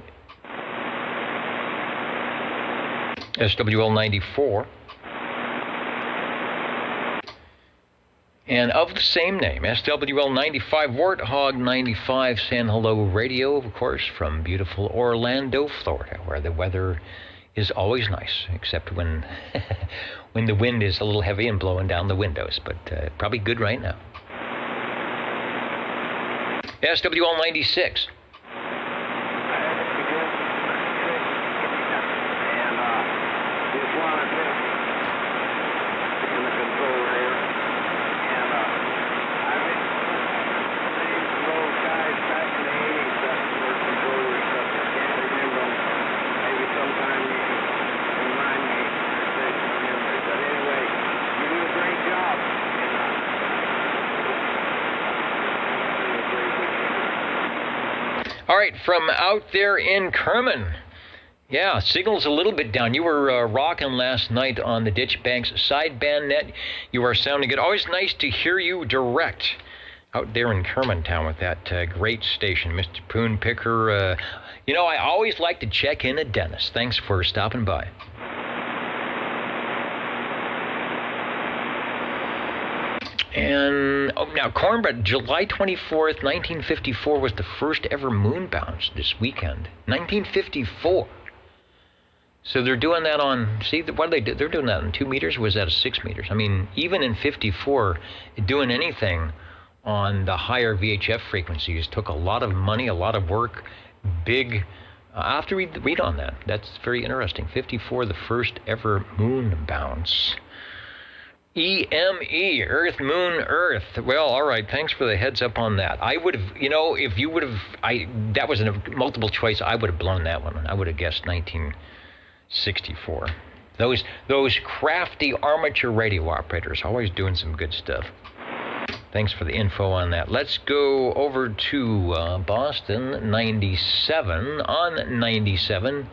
SWL 94. And of the same name, SWL 95, Warthog 95, saying hello radio, of course, from beautiful Orlando, Florida, where the weather is always nice, except when when the wind is a little heavy and blowing down the windows, but probably good right now. SWL 96. All right, from out there in Kerman. Yeah, signal's a little bit down. You were rocking last night on the Ditch Banks sideband net. You are sounding good. Always nice to hear you direct out there in Kerman town with that great station, Mr. Poon Picker. You know, I always like to check in at Dennis. Thanks for stopping by. And now, Cornbread, July 24th, 1954 was the first ever moon bounce this weekend. 1954. So they're doing that on, see, what do they do? They're doing that on 2 meters, or was that a 6 meters? I mean, even in 54, doing anything on the higher VHF frequencies took a lot of money, a lot of work, big. I'll have to read on that. That's very interesting. 54, the first ever moon bounce. EME, Earth, Moon, Earth. Well, all right, thanks for the heads up on that. I would have, you know, if you would have, that was a multiple choice, I would have blown that one. I would have guessed 1964. Those crafty armature radio operators, always doing some good stuff. Thanks for the info on that. Let's go over to Boston, 97, on 97.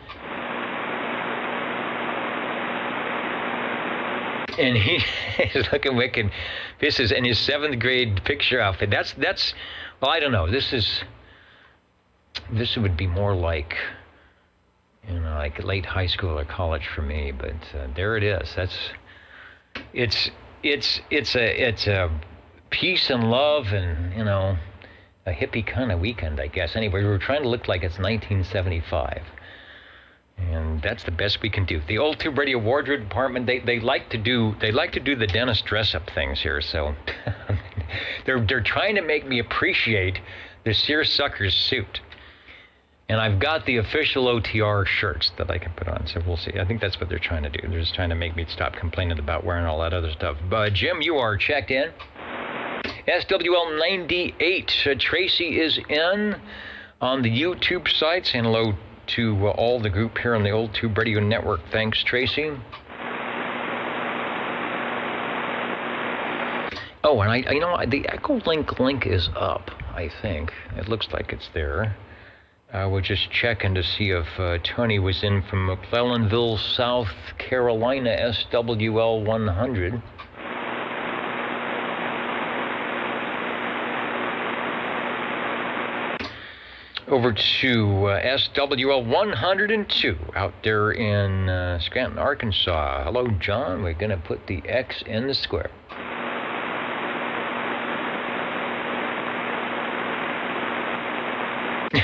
And he is looking wicked. This is in his 7th grade picture outfit. That's. Well, I don't know. This would be more like, you know, like late high school or college for me. But there it is. It's a peace and love and, you know, a hippie kind of weekend, I guess. Anyway, we were trying to look like it's 1975. And that's the best we can do. The old tube radio wardrobe department, they like to do the Dennis dress up things here. So they're trying to make me appreciate the seersucker's suit. And I've got the official OTR shirts that I can put on. So we'll see. I think that's what they're trying to do. They're just trying to make me stop complaining about wearing all that other stuff. Jim, you are checked in. SWL 98. Tracy is in on the YouTube site, saying hello to all the group here on the Old Tube Radio Network. Thanks, Tracy. Oh, and I you know, the Echolink link is up, I think. It looks like it's there. We're just checking to see if Tony was in from McClellanville, South Carolina, SWL 100. Over to SWL 102 out there in Scranton, Arkansas. Hello, John. We're going to put the X in the square.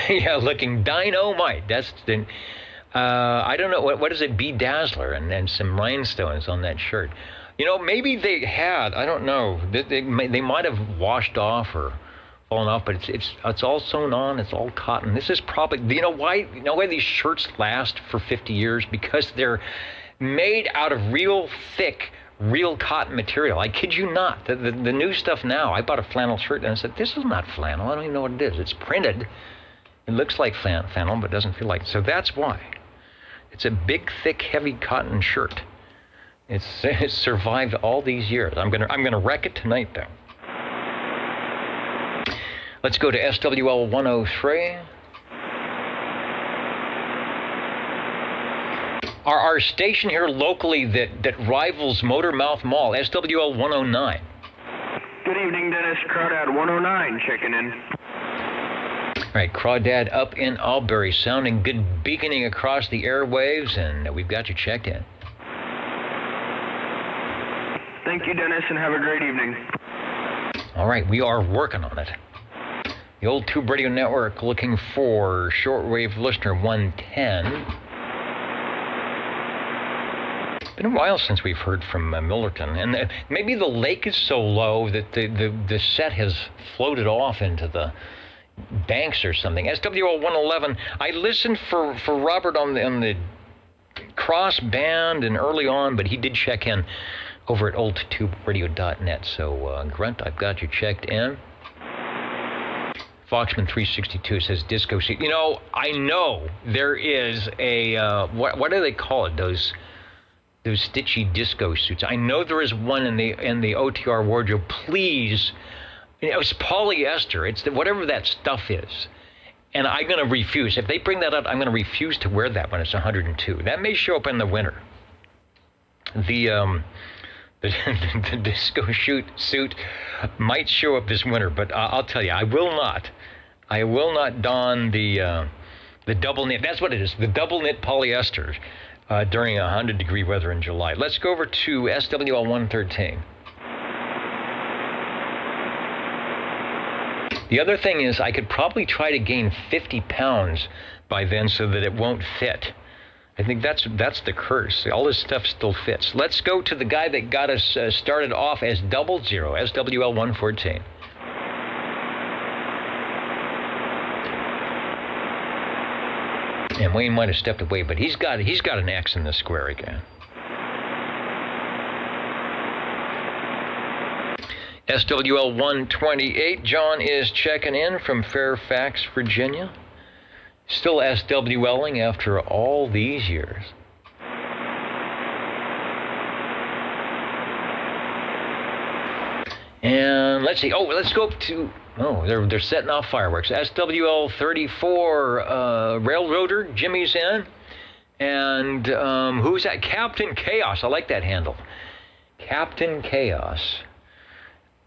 Yeah, looking dynamite. That's the, I don't know, what is it, Bedazzler and some rhinestones on that shirt. You know, maybe they had, I don't know, they might have washed off or fallen off, but it's all sewn on, it's all cotton. This is probably, you know why these shirts last for 50 years? Because they're made out of real thick, real cotton material. I kid you not. The new stuff now, I bought a flannel shirt and I said, this is not flannel, I don't even know what it is. It's printed. It looks like flannel, but doesn't feel like it. So that's why. It's a big, thick, heavy cotton shirt. It's survived all these years. I'm gonna wreck it tonight, though. Let's go to SWL 103. Our station here locally that rivals Motormouth Mall, SWL 109. Good evening, Dennis. Crawdad 109 checking in. All right, Crawdad up in Albury, sounding good, beaconing across the airwaves, and we've got you checked in. Thank you, Dennis, and have a great evening. All right, we are working on it. The old Tube Radio Network looking for shortwave listener 110. Been a while since we've heard from Millerton, and maybe the lake is so low that the set has floated off into the banks or something. SWL 111. I listened for Robert on the cross band and early on, but he did check in over at oldtuberadio.net. So Grunt, I've got you checked in. Foxman 362 says disco suit. You know, I know there is a what do they call it? Those stitchy disco suits. I know there is one in the OTR wardrobe. Please. It was polyester. It's whatever that stuff is. And I'm going to refuse. If they bring that up, I'm going to refuse to wear that when it's 102. That may show up in the winter. The disco suit might show up this winter, but I'll tell you, I will not don the double knit. That's what it is, the double knit polyester during 100-degree weather in July. Let's go over to SWL 113. The other thing is I could probably try to gain 50 pounds by then so that it won't fit. I think that's the curse. All this stuff still fits. Let's go to the guy that got us started off as 00, SWL 114. And Wayne might have stepped away, but he's got an X in the square again. SWL 128, John is checking in from Fairfax, Virginia. Still SWLing after all these years. And let's see. Oh, let's go to. Oh, they're setting off fireworks. SWL 34 Railroader, Jimmy's in. And who's that? Captain Chaos. I like that handle. Captain Chaos.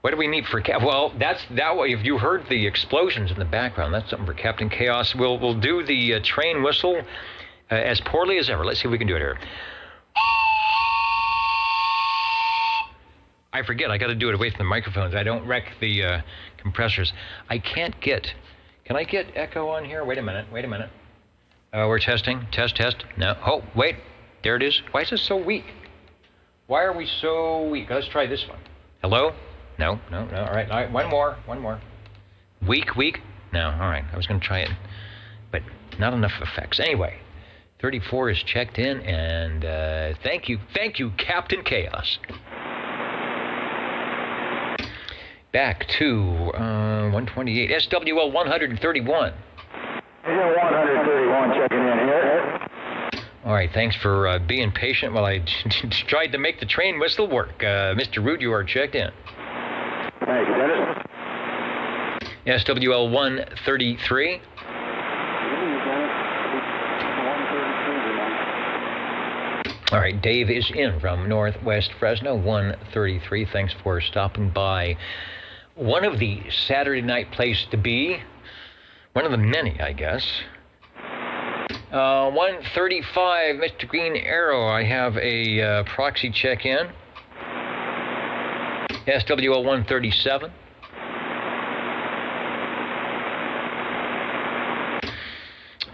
What do we need for well? That way. If you heard the explosions in the background, that's something for Captain Chaos. We'll do the train whistle as poorly as ever. Let's see if we can do it here. I forget. I got to do it away from the microphones. I don't wreck the compressors. I can't get. Can I get echo on here? Wait a minute. We're testing. Test. No. Oh, wait. There it is. Why is this so weak? Why are we so weak? Let's try this one. Hello? No. All right. One more. Weak? No. All right. I was going to try it, but not enough effects. Anyway, 34 is checked in, and thank you, Captain Chaos. Back to 128, SWL 131. 131 checking in here. All right, thanks for being patient while I tried to make the train whistle work. Mr. Root, you are checked in. Thank you, Dennis. SWL 133. All right, Dave is in from Northwest Fresno, 133. Thanks for stopping by. One of the Saturday night place to be, One of the many, I guess. 135, Mr. Green Arrow. I have a proxy check-in. SWL 137.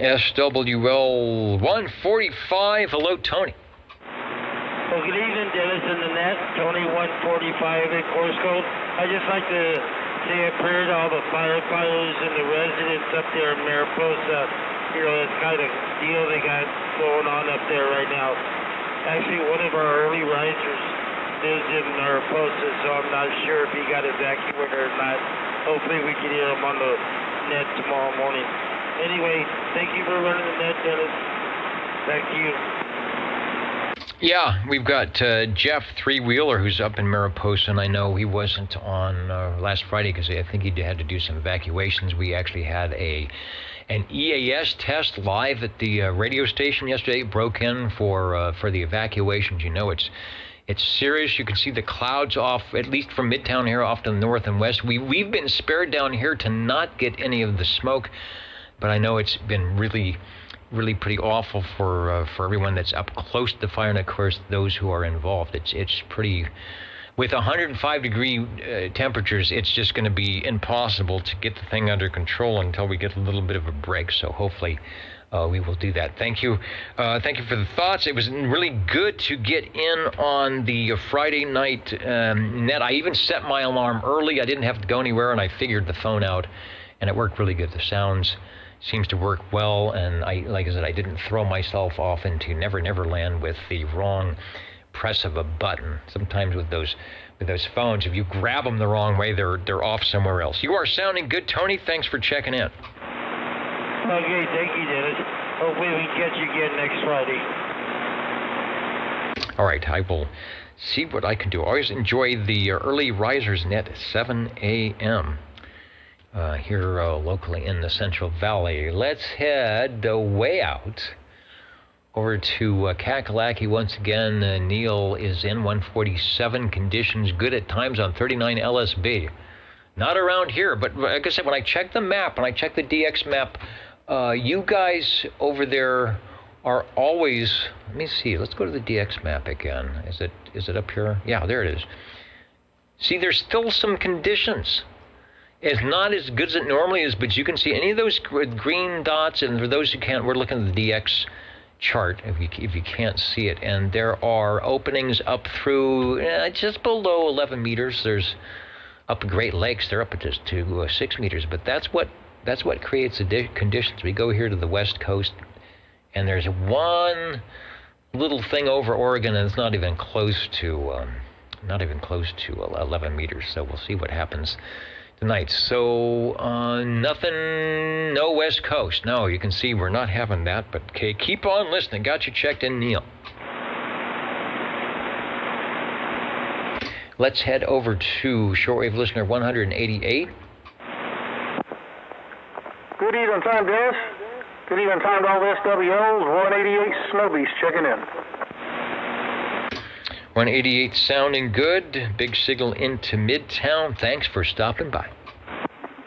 SWL 145. Hello, Tony. Well, good evening, Dennis and the net. Tony 145 at Course Code. I'd just like to say a prayer to all the firefighters and the residents up there in Mariposa. You know, that kind of deal they got going on up there right now. Actually, one of our early risers lives in Mariposa, so I'm not sure if he got evacuated or not. Hopefully we can hear him on the net tomorrow morning. Anyway, thank you for running the net, Dennis. Thank you. Yeah, we've got Jeff Three-Wheeler, who's up in Mariposa, and I know he wasn't on last Friday because I think he had to do some evacuations. We actually had an EAS test live at the radio station yesterday. It broke in for the evacuations. You know, it's serious. You can see the clouds off, at least from Midtown here, off to the north and west. We've been spared down here to not get any of the smoke, but I know it's been really pretty awful for everyone that's up close to the fire, and of course those who are involved. It's pretty, with 105-degree temperatures, it's just going to be impossible to get the thing under control until we get a little bit of a break. So hopefully we will do that. Thank you for the thoughts. It was really good to get in on the Friday night net. I even set my alarm early. I didn't have to go anywhere, and I figured the phone out, and it worked really good. The sounds seems to work well, and like I said, I didn't throw myself off into Never Never Land with the wrong press of a button. Sometimes with those phones, if you grab them the wrong way, they're off somewhere else. You are sounding good, Tony. Thanks for checking in. Okay, thank you, Dennis. Hopefully we can catch you again next Friday. All right, I will see what I can do. Always enjoy the early risers net at 7 a.m. Here locally in the Central Valley. Let's head way out over to Kakalaki once again. Neil is in 147. Conditions good at times on 39 LSB. Not around here, but like I said, when I check the map, when I check the DX map, you guys over there are always, let me see, let's go to the DX map again. Is it up here? Yeah, there it is. See, there's still some conditions. It's not as good as it normally is, but you can see any of those green dots, and for those who can't, we're looking at the DX chart if you can't see it, and there are openings up through just below 11 meters. There's up in Great Lakes, they're up to 6 meters, but that's what creates the conditions. We go here to the west coast, and there's one little thing over Oregon, and it's not even close to 11 meters. So we'll see what happens tonight. So nothing, no west coast. No, you can see we're not having that, but okay, keep on listening. Got you checked in, Neil. Let's head over to shortwave listener 188. Good evening time, Dennis. Good evening time to all the SWOs. 188 Snowbeast checking in. 188 sounding good. Big signal into Midtown. Thanks for stopping by.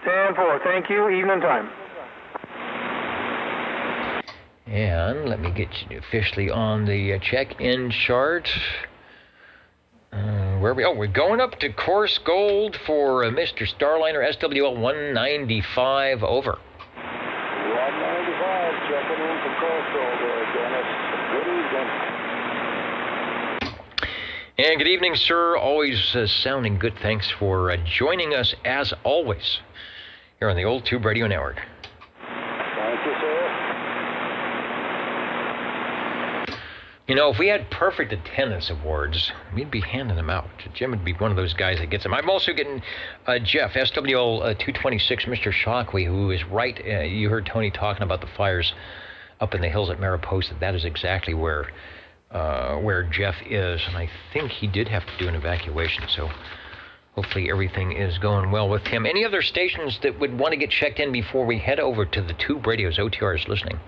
10-4, thank you. Evening time. And let me get you officially on the check-in chart. Where are we? Oh, we're going up to Course Gold for Mr. Starliner, SWL 195, over. 195, checking in for Course Gold there, Dennis. Good evening. And good evening, sir. Always sounding good. Thanks for joining us, as always, here on the Old Tube Radio Network. Thank you, sir. You know, if we had perfect attendance awards, we'd be handing them out. Jim would be one of those guys that gets them. I'm also getting Jeff, SWL 226, Mr. Shockley, who is right. You heard Tony talking about the fires up in the hills at Mariposa. That is exactly where Jeff is, and I think he did have to do an evacuation, so hopefully everything is going well with him. Any other stations that would want to get checked in before we head over to the tube radios OTR is listening?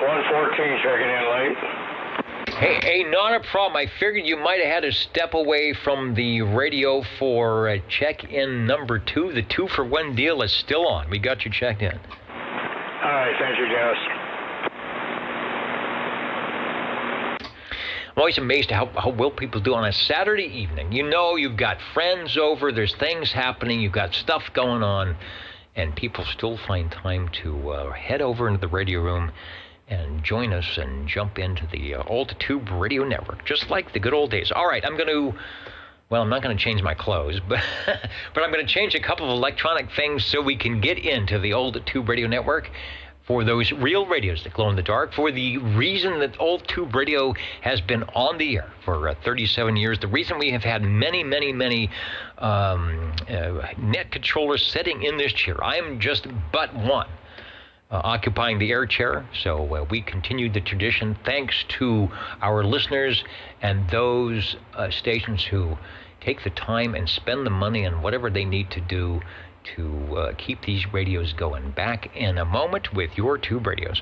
114 checking in late. Hey, not a problem. I figured you might have had to step away from the radio for check-in number 2. The 2-for-1 deal is still on. We got you checked in. All right, thank you, Dennis. I'm always amazed how well people do on a Saturday evening. You know, you've got friends over, there's things happening, you've got stuff going on, and people still find time to head over into the radio room and join us and jump into the Old Tube Radio Network, just like the good old days. All right, I'm not going to change my clothes, but I'm going to change a couple of electronic things so we can get into the Old Tube Radio Network for those real radios that glow in the dark, for the reason that Old Tube Radio has been on the air for 37 years, the reason we have had many net controllers sitting in this chair. I am just but one. Occupying the air chair, so we continued the tradition thanks to our listeners and those stations who take the time and spend the money on whatever they need to do to keep these radios going. Back in a moment with your Tube Radios.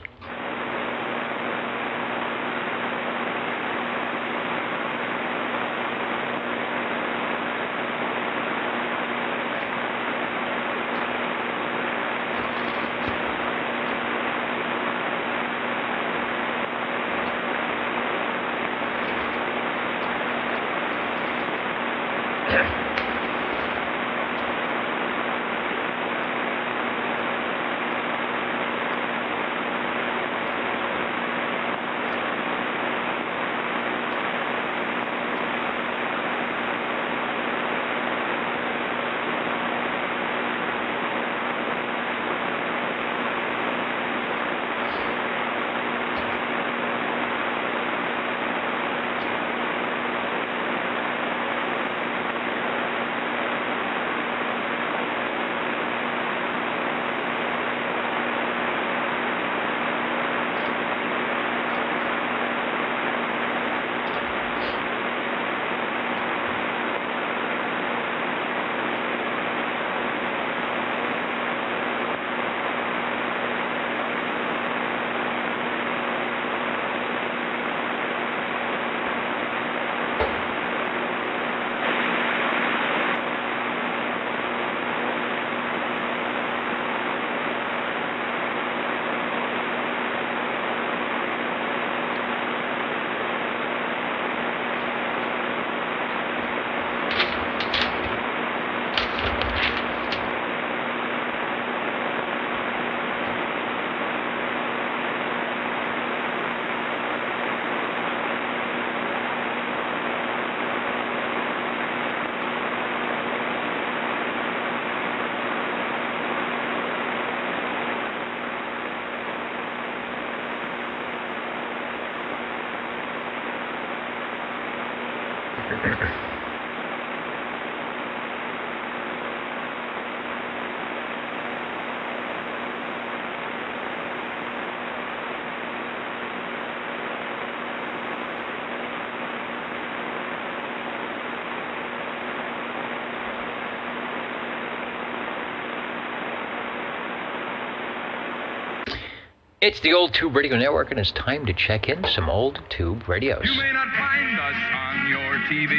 It's the Old Tube Radio Network, and it's time to check in some Old Tube Radios. You may not find us on your TV,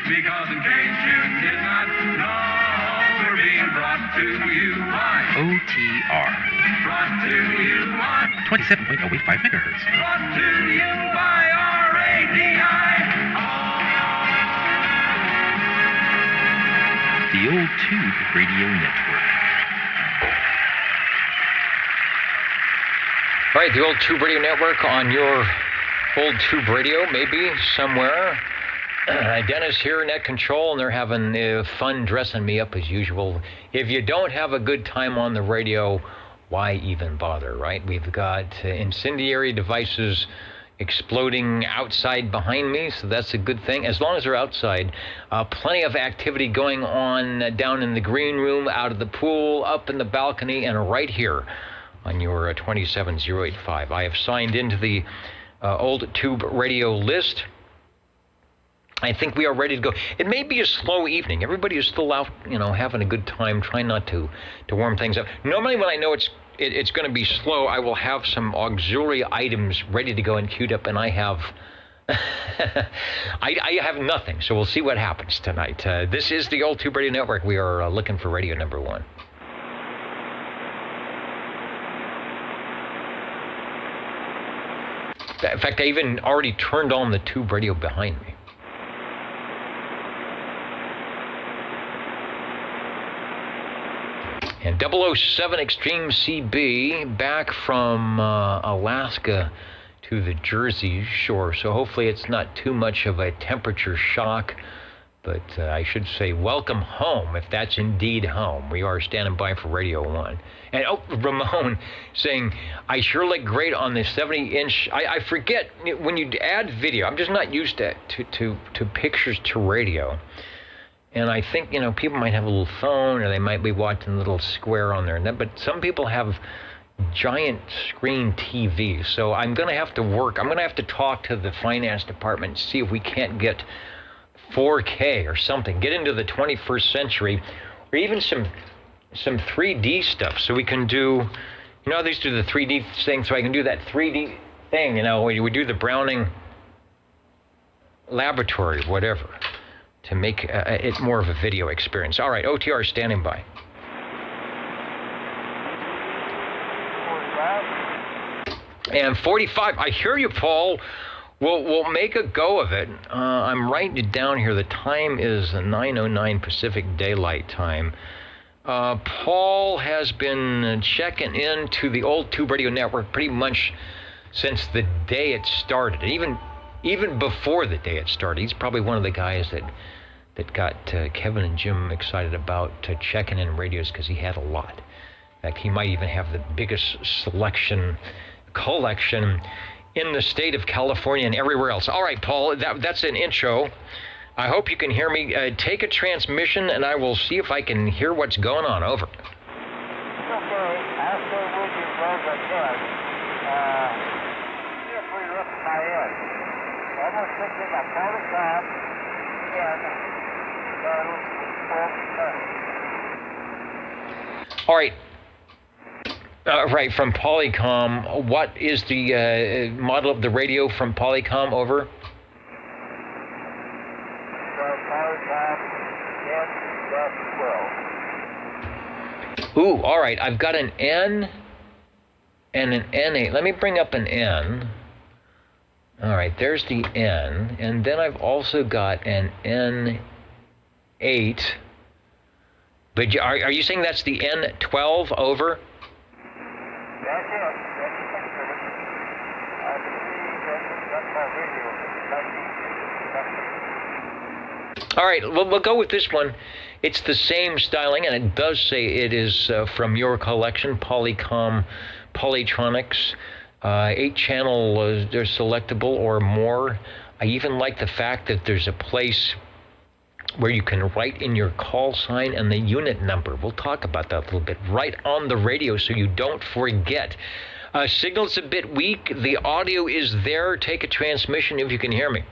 because in case you did not know, we're being brought to you by OTR. Brought to you by 27.085 megahertz. Brought to you by RADI. The Old Tube Radio Network. All right, the Old Tube Radio Network on your Old Tube Radio, maybe somewhere. Dennis here, Net Control, and they're having fun dressing me up as usual. If you don't have a good time on the radio, why even bother, right? We've got incendiary devices exploding outside behind me, so that's a good thing. As long as they're outside, plenty of activity going on down in the green room, out of the pool, up in the balcony, and right here on your 27085. I have signed into the Old Tube Radio list. I think we are ready to go. It may be a slow evening. Everybody is still out, having a good time, trying not to warm things up. Normally when I know it's going to be slow, I will have some auxiliary items ready to go and queued up, and I have I have nothing, so we'll see what happens tonight. This is the Old Tube Radio Network. We are looking for radio number 1. In fact, I even already turned on the tube radio behind me. And 007 Extreme CB back from Alaska to the Jersey Shore. So hopefully it's not too much of a temperature shock. But I should say welcome home, if that's indeed home. We are standing by for Radio 1. And, Ramon saying, I sure look great on the 70-inch. I forget, when you add video, I'm just not used to pictures to radio. And I think, people might have a little phone, or they might be watching a little square on there. But some people have giant screen TVs. So I'm going to have to work. I'm going to have to talk to the finance department, see if we can't get 4K or something, get into the 21st century, or even some 3D stuff, so we can do, they used to do the 3D thing, so I can do that 3D thing, we do the Browning laboratory, whatever, to make it more of a video experience. All right, OTR standing by. 45. And 45, I hear you, Paul. We'll make a go of it. I'm writing it down here. The time is 9:09 Pacific Daylight Time. Paul has been checking into the Old Tube Radio Network pretty much since the day it started. Even before the day it started. He's probably one of the guys that got Kevin and Jim excited about checking in radios, because he had a lot. In fact, he might even have the biggest collection in the state of California and everywhere else. All right, Paul, that's an intro. I hope you can hear me. Take a transmission, and I will see if I can hear what's going on. Over. Okay, I'll stay with you as long as I can. See if we look at my end. I'm going to stick in my Polycom and All right. Right, from Polycom. What is the model of the radio from Polycom? Over. Ooh, all right. I've got an N and an N8. Let me bring up an N. All right, there's the N. And then I've also got an N8. But are you saying that's the N12? Over? All right, we'll go with this one. It's the same styling, and it does say it is from your collection, Polycom Polytronics. 8-channel, they're selectable or more. I even like the fact that there's a place where you can write in your call sign and the unit number. We'll talk about that a little bit right on the radio so you don't forget. Signal's a bit weak. The audio is there. Take a transmission if you can hear me.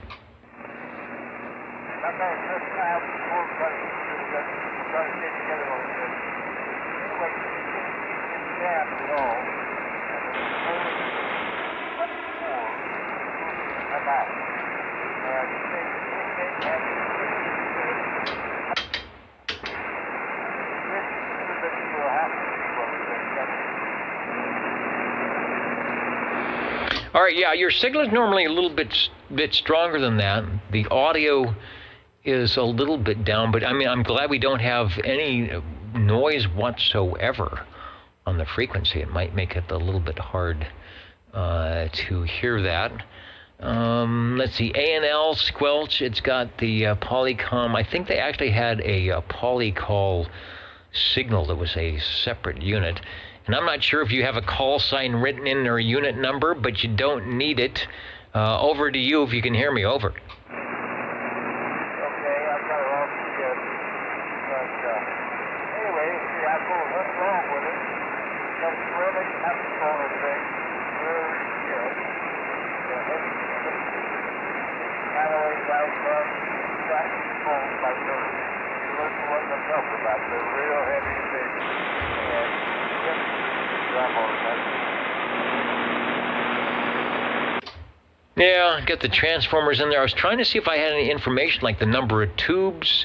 All right, yeah, your signal is normally a little bit stronger than that. The audio is a little bit down, but I mean, I'm glad we don't have any noise whatsoever on the frequency. It might make it a little bit hard to hear that. Let's see, A&L Squelch, it's got the Polycom. I think they actually had a Polycall signal that was a separate unit. And I'm not sure if you have a call sign written in or a unit number, but you don't need it. Over to you if you can hear me. Over. Okay, I got it all together. But anyway, see, I go what's wrong with it. That's really happens on a thing. Really good. Callaway guys love tracking phones like those. You listen to what I'm talking about. They're real heavy and big. Yeah, get the transformers in there. I was trying to see if I had any information, like the number of tubes,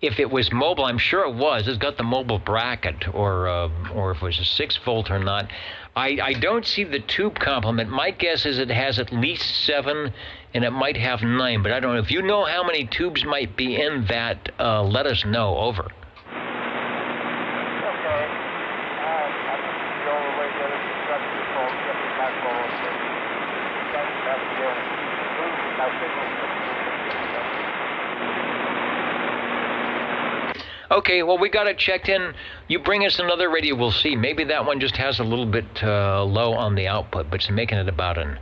if it was mobile. I'm sure it was. It's got the mobile bracket, or if it was a 6-volt or not. I don't see the tube complement. My guess is it has at least 7, and it might have 9, but I don't know. If you know how many tubes might be in that, let us know. Over. Okay, well, we got it checked in. You bring us another radio, we'll see. Maybe that one just has a little bit low on the output, but it's making it about an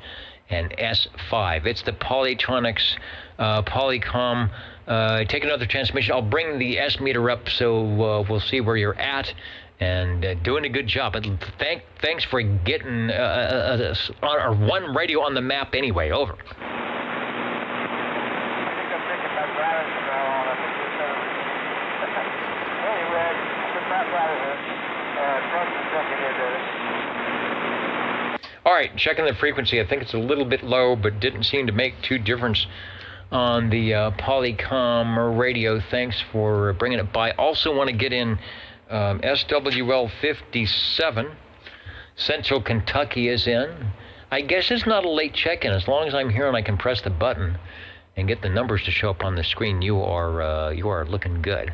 S5. It's the Polytronics Polycom. Take another transmission. I'll bring the S meter up, so we'll see where you're at. And doing a good job. And thanks for getting our one radio on the map anyway. Over. All right, checking the frequency. I think it's a little bit low, but didn't seem to make too difference on the Polycom radio. Thanks for bringing it by. Also want to get in SWL 57. Central Kentucky is in. I guess it's not a late check-in. As long as I'm here and I can press the button and get the numbers to show up on the screen, you are looking good.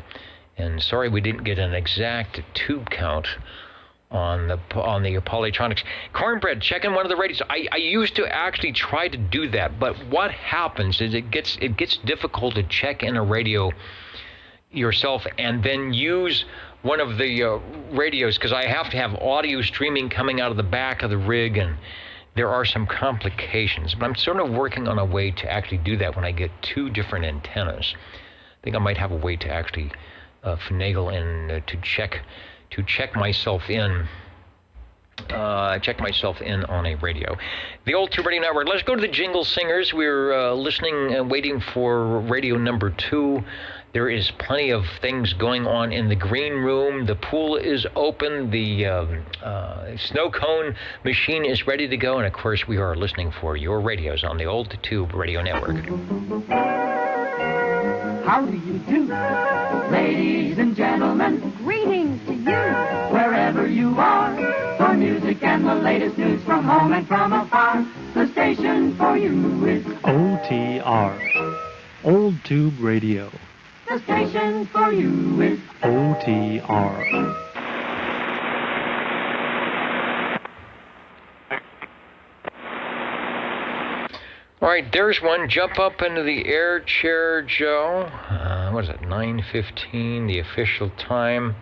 And sorry we didn't get an exact tube count on the Polytronics. Cornbread, checking one of the radios. I used to actually try to do that, but what happens is it gets difficult to check in a radio yourself and then use one of the radios, because I have to have audio streaming coming out of the back of the rig, and there are some complications. But I'm sort of working on a way to actually do that when I get 2 different antennas. I think I might have a way to actually finagle in to check myself in. Check myself in on a radio. The Old Tube Radio Network. Let's go to the Jingle Singers. We're listening and waiting for radio number 2. There is plenty of things going on in the green room. The pool is open. The snow cone machine is ready to go. And, of course, we are listening for your radios on the Old Tube Radio Network. How do you do, ladies and gentlemen? Greetings to you, wherever you are. For music and the latest news from home and from afar, the station for you is OTR, Old Tube Radio. The station for you is OTR. All right, there's one. Jump up into the air chair, Joe. What is it, 9:15, the official time.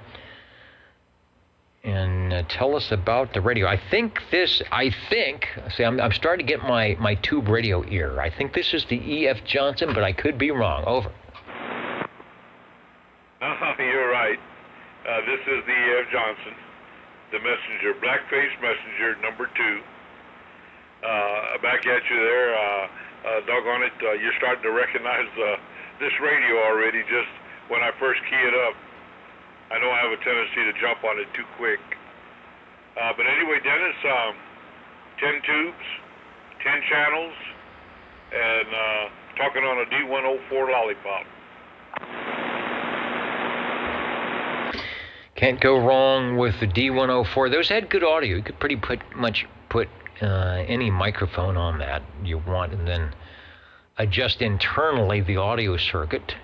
And tell us about the radio. See, I'm starting to get my tube radio ear. I think this is the E.F. Johnson, but I could be wrong. Over. You're right. This is the E.F. Johnson, the messenger, blackface messenger number 2. Back at you there. Doggone it, you're starting to recognize this radio already just when I first key it up. I know I have a tendency to jump on it too quick. But anyway, Dennis, 10 tubes, 10 channels, and talking on a D104 lollipop. Can't go wrong with the D104. Those had good audio. You could pretty much put any microphone on that you want, and then adjust internally the audio circuit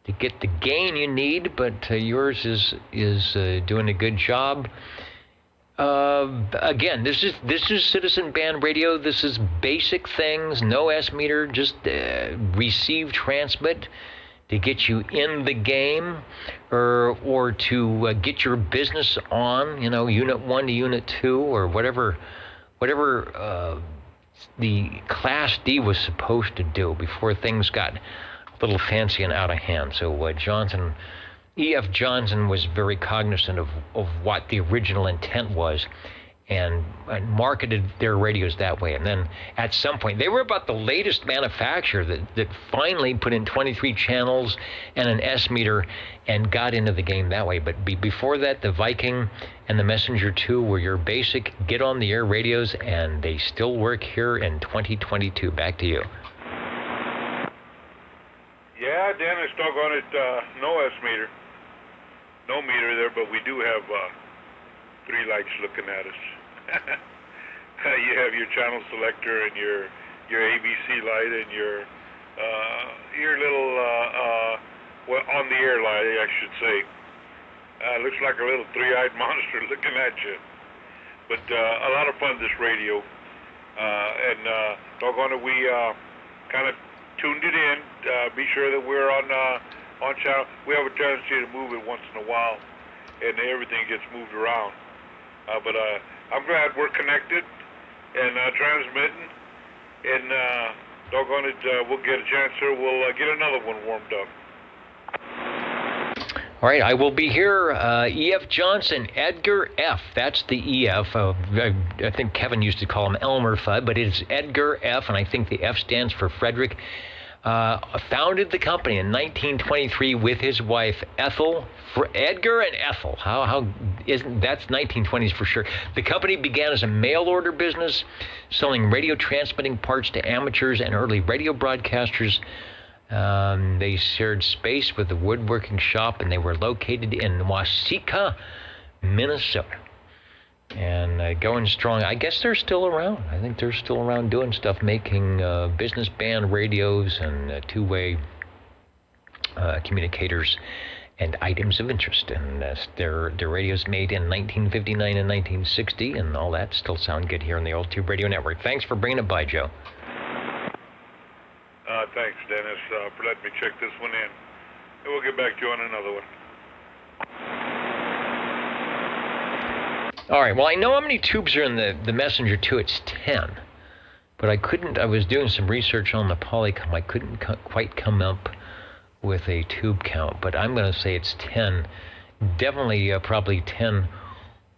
to get the gain you need. But yours is doing a good job. Again, this is Citizen Band Radio. This is basic things. No S meter, just receive, transmit to get you in the game, or to get your business on. Unit 1 to Unit 2, or whatever the Class D was supposed to do before things got a little fancy and out of hand. So E.F. Johnson was very cognizant of what the original intent was. and marketed their radios that way. And then at some point, they were about the latest manufacturer that finally put in 23 channels and an S meter and got into the game that way. But before that, the Viking and the Messenger 2 were your basic get-on-the-air radios, and they still work here in 2022. Back to you. Yeah, Dennis, doggone it, no S meter. No meter there, but we do have 3 lights looking at us. You have your channel selector and your ABC light and your little well, on the air light, I should say. Looks like a little 3-eyed monster looking at you. But a lot of fun, this radio, and doggone it, we kind of tuned it in. Be sure that we're on channel. We have a tendency to move it once in a while, and everything gets moved around. But I'm glad we're connected and transmitting, and doggone it, we'll get a chance here. We'll get another one warmed up. All right, I will be here. E.F. Johnson, Edgar F. That's the E.F. I think Kevin used to call him Elmer Fudd, but it's Edgar F., and I think the F stands for Frederick. Founded the company in 1923 with his wife Ethel. Edgar and Ethel. How isn't that's 1920s for sure. The company began as a mail order business, selling radio transmitting parts to amateurs and early radio broadcasters. They shared space with the woodworking shop, and they were located in Waseca, Minnesota. And going strong. I guess they're still around. I think they're still around doing stuff, making business band radios and two-way communicators and items of interest. And their radios made in 1959 and 1960 and all that still sound good here on the Old Tube Radio Network. Thanks for bringing it by, Joe. Thanks, Dennis, for letting me check this one in. And we'll get back to you on another one. All right, well, I know how many tubes are in the Messenger 2. It's 10. But I was doing some research on the Polycom. I couldn't quite come up with a tube count, but I'm going to say it's 10. Definitely probably 10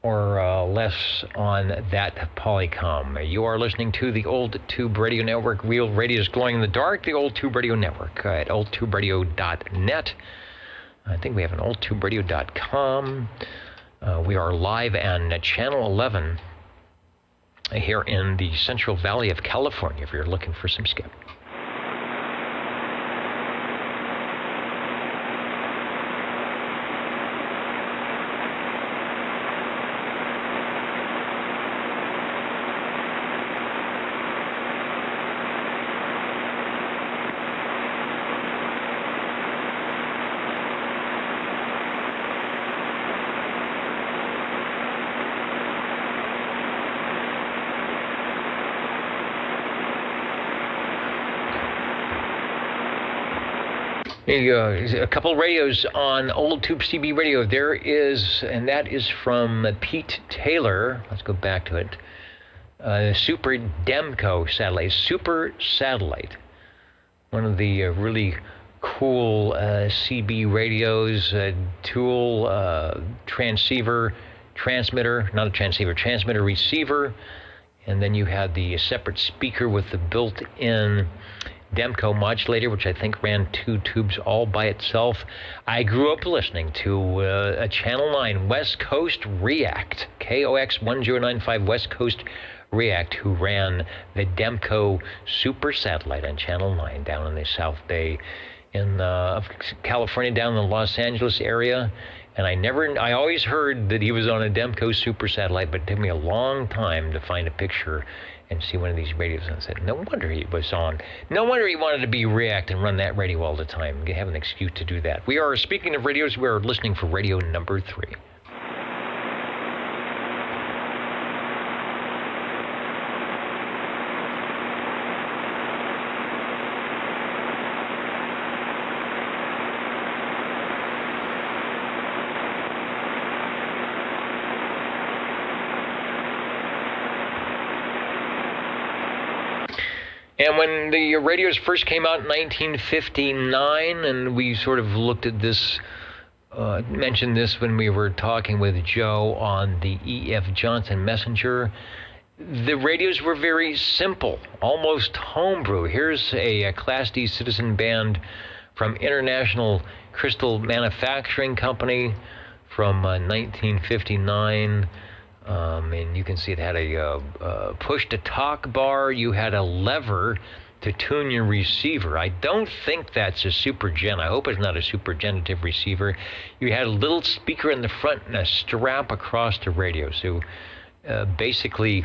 or less on that Polycom. You are listening to the Old Tube Radio Network. Real radio is glowing in the dark. The Old Tube Radio Network at oldtuberadio.net. I think we have an oldtuberadio.com. We are live on Channel 11 here in the Central Valley of California if you're looking for some skip. A couple radios on Old Tube CB radio. There is, and that is from Pete Taylor. Let's go back to it. Super Demco satellite. Super Satellite. One of the really cool CB radios. Dual transceiver, transmitter, not a transceiver, transmitter, receiver. And then you had the separate speaker with the built-in Demco modulator, which I think ran 2 tubes all by itself. I grew up listening to a Channel 9 West Coast React, KOX 1095 West Coast React, who ran the Demco Super Satellite on Channel 9 down in the South Bay in California, down in the Los Angeles area. And I always heard that he was on a Demco Super Satellite, but it took me a long time to find a picture and see one of these radios, and I said, no wonder he was on. No wonder he wanted to be React and run that radio all the time. You have an excuse to do that. We are, speaking of radios, we are listening for radio number 3. And when the radios first came out in 1959, and we sort of looked at this mentioned this when we were talking with Joe on the E.F. Johnson Messenger. The radios were very simple, almost homebrew. Here's a Class D Citizen band from International Crystal Manufacturing Company from 1959. And you can see it had a push-to-talk bar. You had a lever to tune your receiver. I don't think that's a Super Gen. I hope it's not a Super Generative receiver. You had a little speaker in the front and a strap across the radio. So basically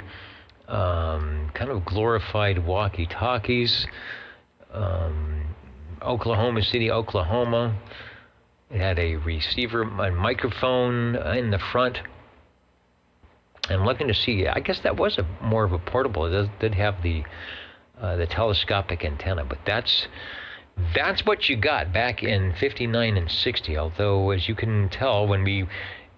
kind of glorified walkie-talkies. Oklahoma City, Oklahoma. It had a receiver, a microphone in the front. I'm looking to see, I guess that was more of a portable. It did have the telescopic antenna, but that's what you got back in 59 and 60. Although, as you can tell, when we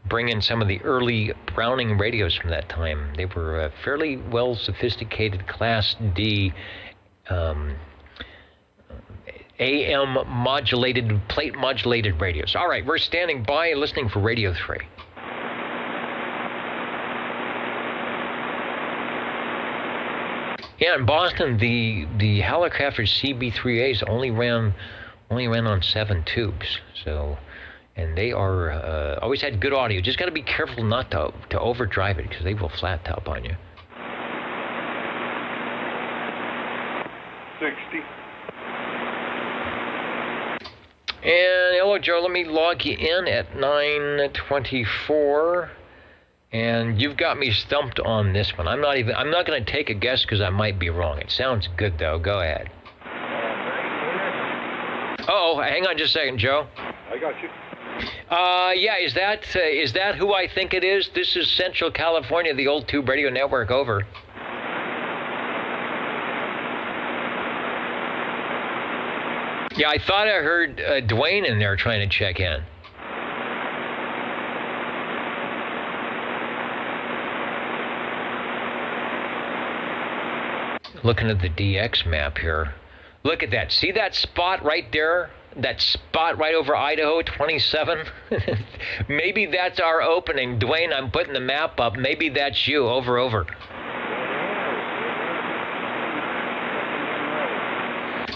bring in some of the early Browning radios from that time, they were fairly well sophisticated Class D AM modulated, plate modulated radios. All right, we're standing by listening for Radio 3. Yeah, in Boston, the Hallicrafter CB3As only ran on 7 tubes. So, and they are always had good audio. Just got to be careful not to overdrive it because they will flat top on you. 60. And hello, Joe. Let me log you in at 9:24. And you've got me stumped on this one. I'm not going to take a guess because I might be wrong. It sounds good, though. Go ahead. Oh, hang on just a second, Joe. I got you. Yeah, is that who I think it is? This is Central California, the old Tube Radio Network, over. Yeah, I thought I heard Dwayne in there trying to check in. Looking at the DX map here. Look at that. See that spot right there? That spot right over Idaho, 27? Maybe that's our opening. Dwayne, I'm putting the map up. Maybe that's you. Over.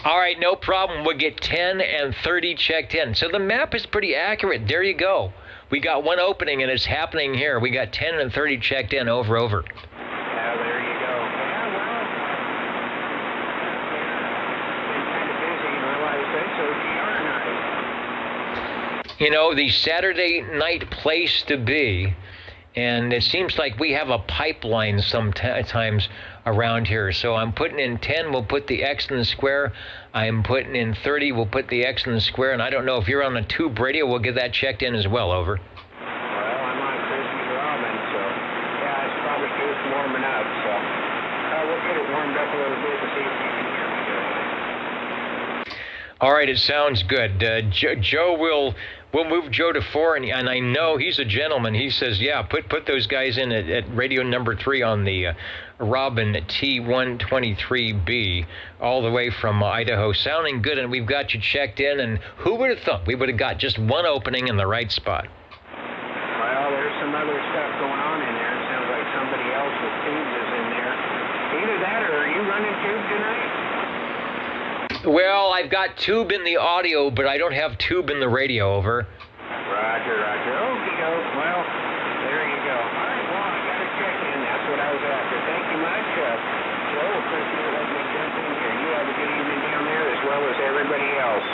All right, no problem. We'll get 10 and 30 checked in. So the map is pretty accurate. There you go. We got one opening, and it's happening here. We got 10 and 30 checked in. Over. Yeah, there you go. You know, the Saturday night place to be, and it seems like we have a pipeline sometimes around here. So I'm putting in 10, we'll put the X in the square. I'm putting in 30, we'll put the X in the square. And I don't know if you're on a tube radio, we'll get that checked in as well. Over. Well, I'm on Christmas Robin, so yeah, it's probably just warming up. So we'll get it warmed up a little bit to see if you can hear me good. All right, it sounds good. Joe we'll move Joe to 4, and I know he's a gentleman. He says, yeah, put those guys in at radio number 3 on the Robin T123B, all the way from Idaho. Sounding good, and we've got you checked in. And who would have thought we would have got just one opening in the right spot? Well, there's some other stuff going on in there. It sounds like somebody else with tubes is in there. Either that, or are you running tube tonight? Well, I've got tube in the audio, but I don't have tube in the radio. Over. Roger. Okie doke. Well, there you go. All right, well, I got to check in. That's what I was after. Thank you much. Joe, appreciate letting me jump in here. You have a good evening down there as well as everybody else.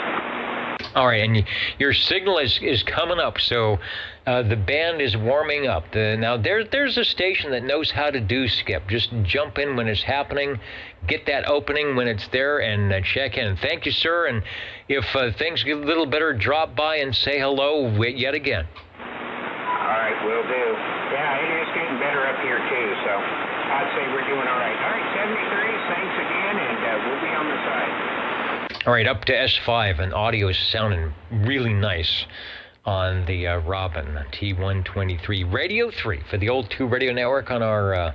All right, and your signal is coming up, so the band is warming up. Now, there's a station that knows how to do skip. Just jump in when it's happening, get that opening when it's there, and check in. Thank you, sir, and if things get a little better, drop by and say hello yet again. All right, will do. Yeah, it is getting better up here, too, so I'd say we're doing all right. All right, 73, thanks again, and we'll be on the side. All right, up to S5, and audio is sounding really nice on the Robin T123 Radio 3 for the old Tube Radio Network on our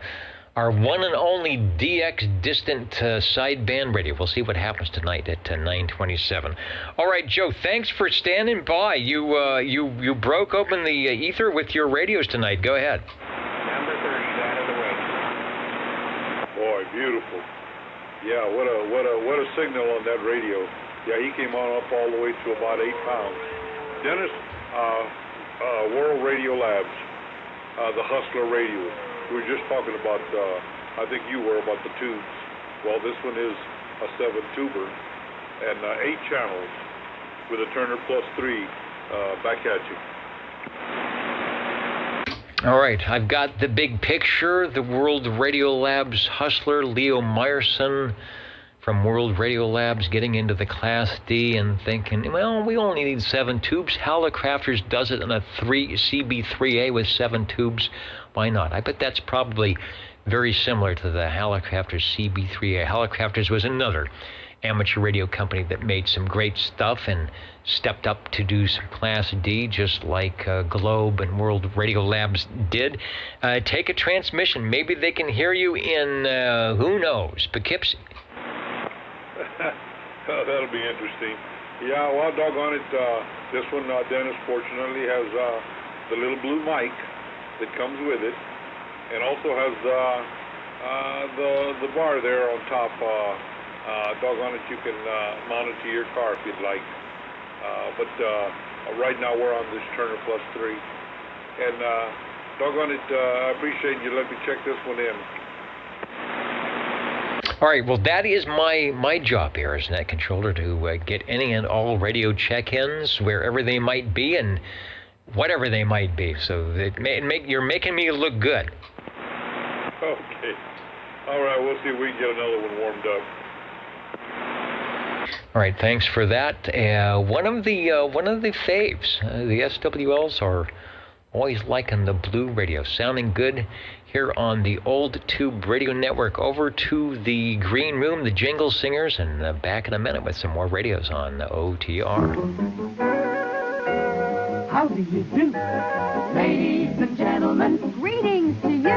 our one and only DX distant sideband radio. We'll see what happens tonight at 9:27. All right, Joe, thanks for standing by. You broke open the ether with your radios tonight. Go ahead. Number 30's out of the way. Boy, beautiful. Yeah, what a signal on that radio. Yeah, he came on up all the way to about 8 pounds. Dennis, World Radio Labs, the Hustler radio. We were just talking about, I think you were, about the tubes. Well, this one is a 7-tuber and 8 channels with a Turner Plus 3 back at you. All right, I've got the big picture, the World Radio Labs Hustler, Leo Meyerson from World Radio Labs getting into the Class D and thinking, well, we only need 7 tubes. Hallicrafters does it in a CB3A with 7 tubes. Why not? I bet that's probably very similar to the Hallicrafters CB3A. Hallicrafters was another amateur radio company that made some great stuff and stepped up to do some Class D, just like Globe and World Radio Labs did. Take a transmission. Maybe they can hear you in, who knows, Poughkeepsie. That'll be interesting. Yeah, well, doggone it, this one, Dennis, fortunately has the little blue mic that comes with it, and also has the bar there on top. Doggone it, you can mount it to your car if you'd like. But right now we're on this Turner Plus 3, and doggone it, I appreciate you letting me check this one in. All right, well, that is my job here as net controller, to get any and all radio check-ins wherever they might be and whatever they might be. So you're making me look good. Okay. All right, we'll see if we can get another one warmed up. All right, thanks for that. One of the faves, the SWLs are always liking the blue radio, sounding good here on the Old Tube Radio Network. Over to the green room, the Jingle Singers, and back in a minute with some more radios on OTR. How do you do? Ladies and gentlemen, greetings to you.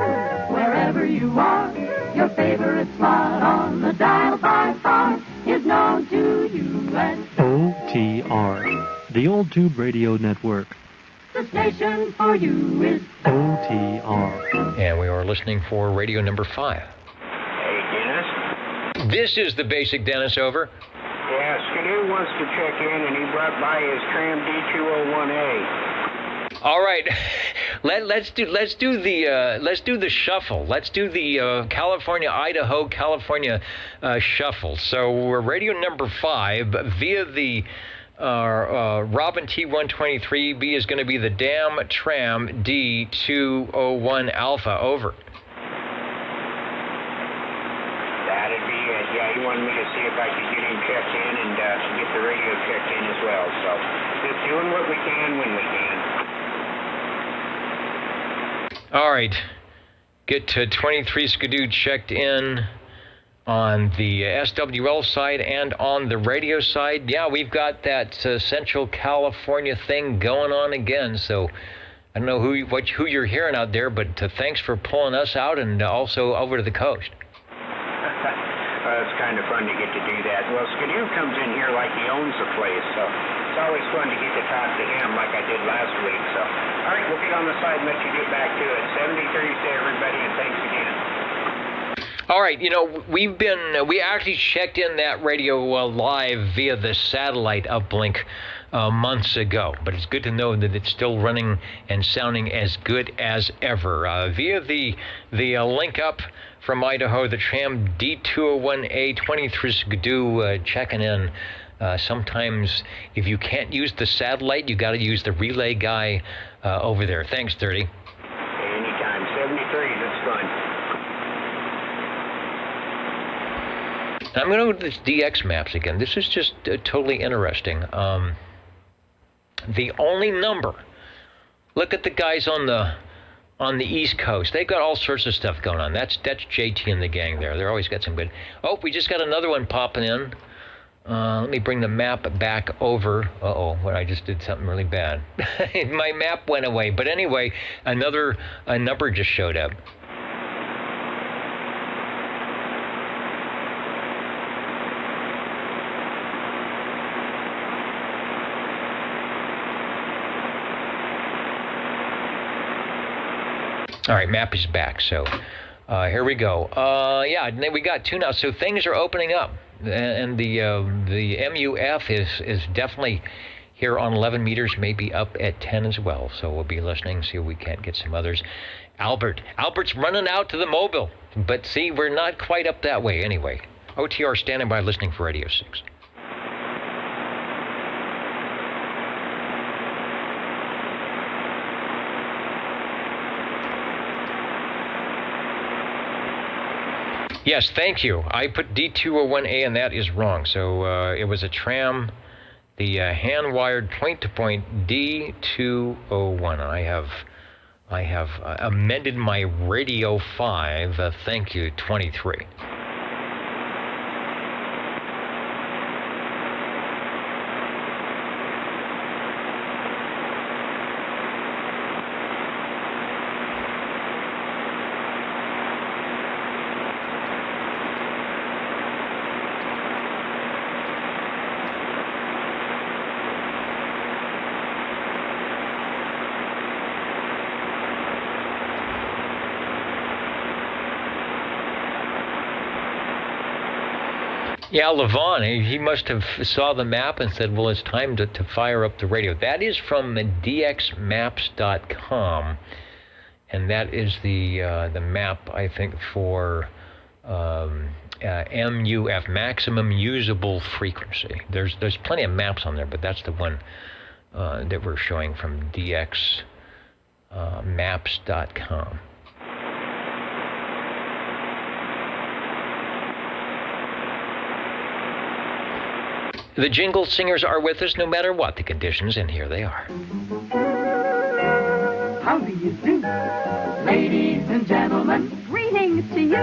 Wherever you are, your favorite slot on the dial by far is known to you as OTR, the Old Tube Radio Network. The station for you is OTR. And we are listening for radio number 5. Hey, Dennis. This is the basic Dennis, over. Yeah, Skidoo wants to check in, and he brought by his Tram D201A. All right, let's do the shuffle. Let's do the California shuffle. So we're radio number 5 via the Robin T123B is going to be the Dam Tram D201 Alpha, over. That'd be it. Yeah, he wanted me to see if I could get him checked in and get the radio checked in as well. So just doing what we can when we can. All right, get to 23 Skidoo checked in on the SWL side and on the radio side. Yeah, we've got that Central California thing going on again. So I don't know who you're hearing out there, but thanks for pulling us out and also over to the coast. It's kind of fun to get to do that. Well, Skidoo comes in here like he owns the place, so it's always fun to get to talk to him like I did last week. So, all right, we'll get on the side and let you get back to it. 73s to everybody, and thanks again. All right, we actually checked in that radio live via the satellite uplink months ago, but it's good to know that it's still running and sounding as good as ever. Via the link up from Idaho, the Tram D201A 23 Skidoo checking in. Sometimes if you can't use the satellite, you got to use the relay guy over there. Thanks, 30. Anytime. 73, that's fun. I'm going to go to this DX maps again. This is just totally interesting. The only number, look at the guys on the East Coast. They've got all sorts of stuff going on. That's JT and the gang there. They're always got some good. Oh, we just got another one popping in. Let me bring the map back over. Well, I just did something really bad. My map went away. But anyway, another number just showed up. All right, map is back. So here we go. Yeah, we got 2 now. So things are opening up, and the MUF is definitely here on 11 meters, maybe up at 10 as well. So we'll be listening, see if we can't get some others. Albert's running out to the mobile, but see, we're not quite up that way anyway. OTR standing by, listening for Radio 6. Yes, thank you. I put D201A and that is wrong. So it was a tram, the hand-wired point-to-point D201. I have amended my Radio 5. Thank you, 23. Yeah, Levon, he must have saw the map and said, well, it's time to fire up the radio. That is from dxmaps.com, and that is the map, I think, for MUF, maximum usable frequency. There's plenty of maps on there, but that's the one that we're showing from dxmaps.com. The jingle singers are with us no matter what the conditions, and here they are. How do you do? Ladies and gentlemen, greetings to you.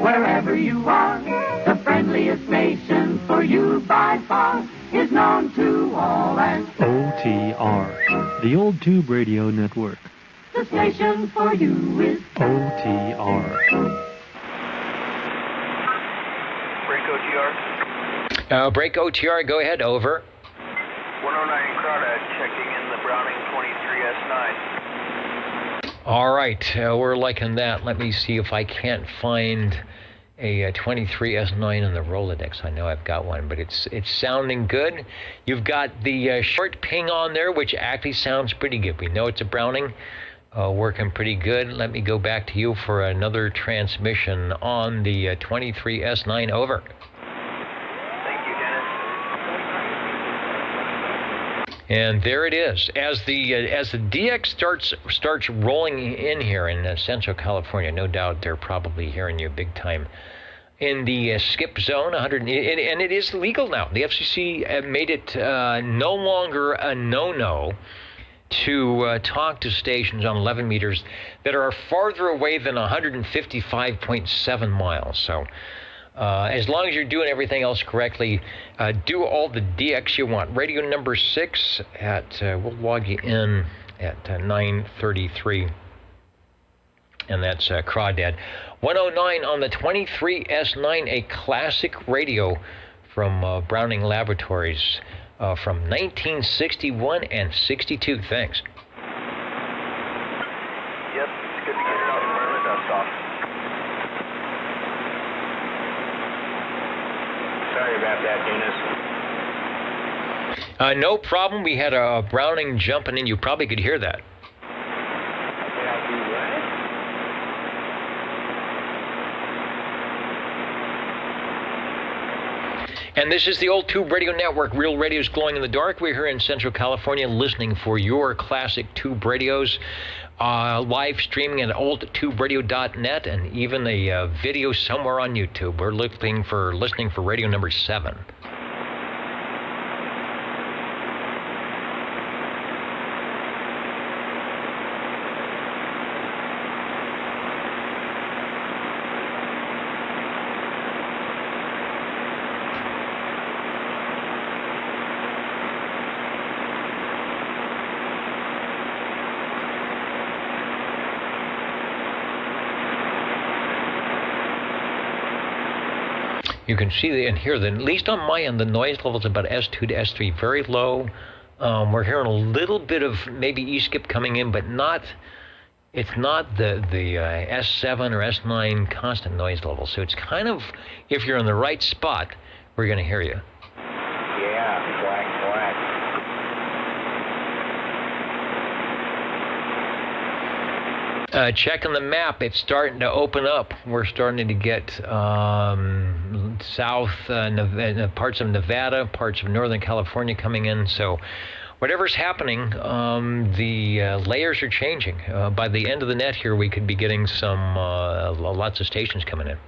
Wherever you are, the friendliest station for you by far is known to all as OTR, the Old Tube Radio Network. The station for you is OTR. Break OTR. Break OTR, go ahead, over. 109 Crawdad checking in the Browning 23S9. All right, we're liking that. Let me see if I can't find a 23S9 in the Rolodex. I know I've got one, but it's sounding good. You've got the short ping on there, which actually sounds pretty good. We know it's a Browning, working pretty good. Let me go back to you for another transmission on the 23S9, over. And there it is. As the DX starts rolling in here in Central California, no doubt they're probably hearing you big time. In the skip zone, 100, and it is legal now. The FCC made it no longer a no-no to talk to stations on 11 meters that are farther away than 155.7 miles. So as long as you're doing everything else correctly, do all the DX you want. Radio number 6 at, we'll log you in at 9:33, and that's Crawdad. 109 on the 23S9, a classic radio from Browning Laboratories from 1961 and 62. Thanks. Yep, it's good to get it out and burn the dust off. Sorry about that, Dennis. No problem. We had a Browning jumping in. You probably could hear that. And this is the Old Tube Radio Network. Real radio's glowing in the dark. We're here in Central California listening for your classic tube radios. Live streaming at oldtuberadio.net and even a video somewhere on YouTube. We're listening for radio number 7. You can see and hear that, at least on my end, the noise level is about S2 to S3, very low. We're hearing a little bit of maybe E-skip coming in, but not it's not the S7 or S9 constant noise level. So it's kind of, if you're in the right spot, we're going to hear you. Yeah, quack, quack. Checking the map, it's starting to open up. We're starting to get south parts of Nevada, parts of Northern California coming in. So whatever's happening, the layers are changing. By the end of the net here, we could be getting some lots of stations coming in.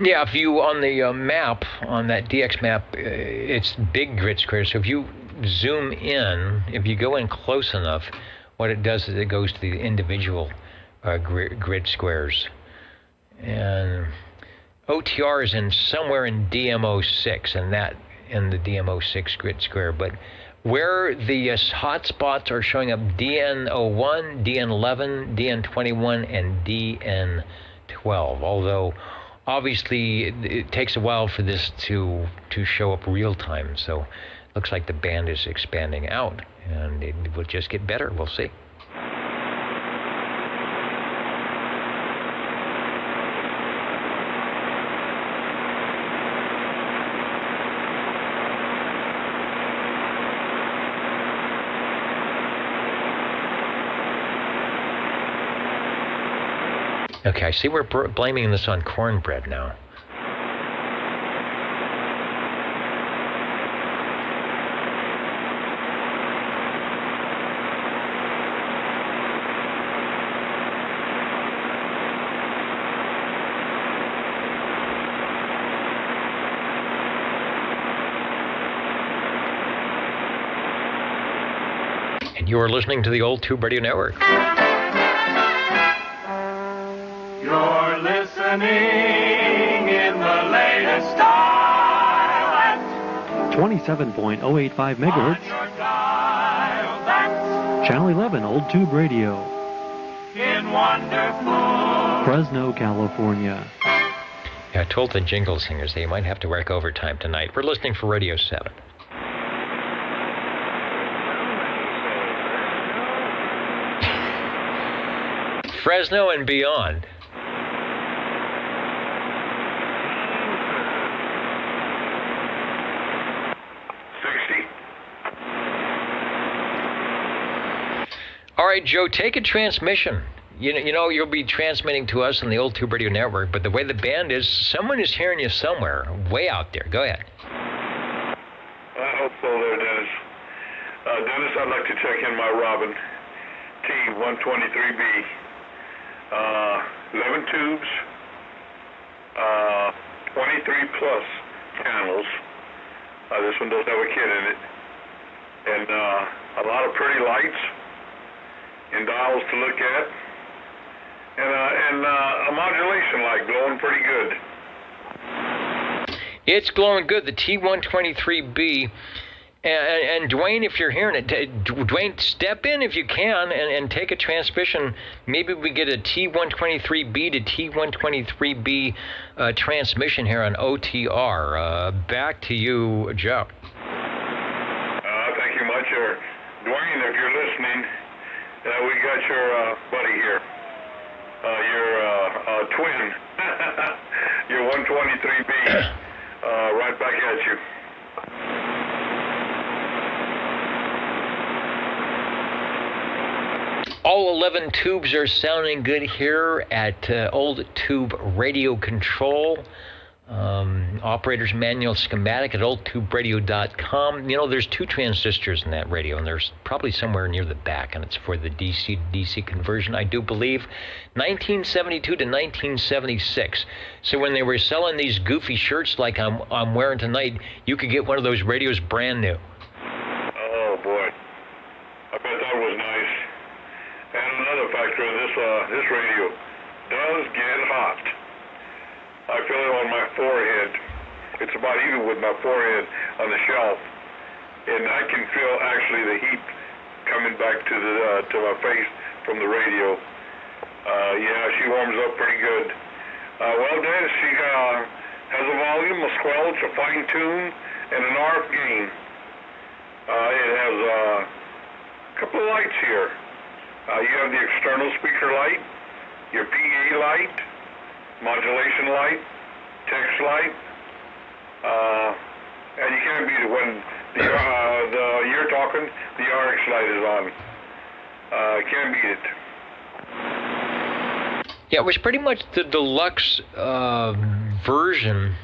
Yeah, if you, on the map, on that DX map, it's big grid squares. So if you zoom in, if you go in close enough, what it does is it goes to the individual grid squares. And OTR is in somewhere in DMO6, and that in the DMO6 grid square. But where the hot spots are showing up, DN01, DN11, DN21, and DN12, although obviously, it takes a while for this to show up real time, so it looks like the band is expanding out, and it will just get better. We'll see. Okay, I see we're blaming this on cornbread now. And you are listening to the Old Tube Radio Network. You're listening in the latest style at 27.085 megahertz. Channel 11, Old Tube Radio. In wonderful Fresno, California. Yeah, I told the jingle singers they might have to work overtime tonight. We're listening for Radio 7. Fresno and beyond. All right, Joe, take a transmission. You know, you'll be transmitting to us on the Old Tube Radio Network, but the way the band is, someone is hearing you somewhere, way out there. Go ahead. I hope so there, Dennis. Dennis, I'd like to check in my Robin T123B. 11 tubes, 23 plus channels. This one does have a kit in it. And a lot of pretty lights and dials to look at. And a modulation light glowing pretty good. It's glowing good. The T123B. And Dwayne, if you're hearing it, Dwayne, step in if you can and take a transmission. Maybe we get a T123B to T123B transmission here on OTR. Back to you, Joe. Thank you much. Dwayne, if you're listening, we got your buddy here. Your twin. Your 123B. Right back at you. All 11 tubes are sounding good here at Old Tube Radio Control. Operator's manual schematic at oldtuberadio.com. You know, there's 2 transistors in that radio, and there's probably somewhere near the back, and it's for the DC to DC conversion, I do believe. 1972 to 1976. So when they were selling these goofy shirts like I'm wearing tonight, you could get one of those radios brand new. Oh, boy. I bet that was nice. And another factor of this radio does get hot. I feel it on my forehead. It's about even with my forehead on the shelf, and I can feel actually the heat coming back to my face from the radio. Yeah, she warms up pretty good. Well, Dennis, she has a volume, a squelch, a fine tune, and an RF gain. It has a couple of lights here. You have the external speaker light, your PA light, modulation light, text light, and you can't beat it when you're talking, the RX light is on. Can't beat it. Yeah, it was pretty much the deluxe version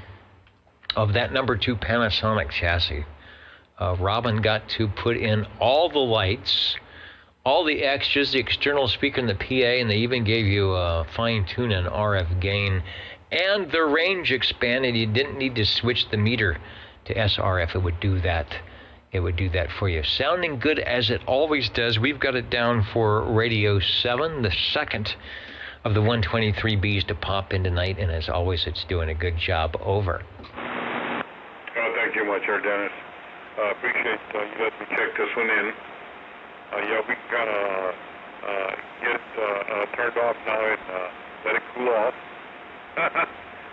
of that number 2 Panasonic chassis. Robin got to put in all the lights, all the extras, the external speaker and the PA, and they even gave you a fine tune and RF gain. And the range expanded. You didn't need to switch the meter to SRF. It would do that. It would do that for you. Sounding good as it always does. We've got it down for Radio 7, the second of the 123Bs to pop in tonight. And as always, it's doing a good job. Over. Thank you much, Dennis. Appreciate you letting me check this one in. Yeah, we can kind of get it turned off now and let it cool off.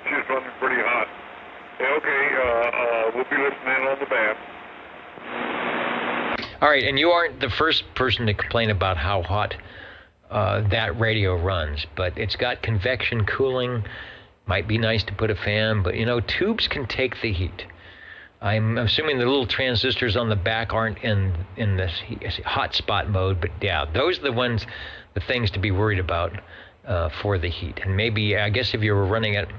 She's running pretty hot. Yeah, okay, we'll be listening on the band. All right, and you aren't the first person to complain about how hot that radio runs, but it's got convection cooling. Might be nice to put a fan, but, you know, tubes can take the heat. I'm assuming the little transistors on the back aren't in this hot spot mode, but yeah, those are the things to be worried about for the heat. And maybe, I guess if you were running it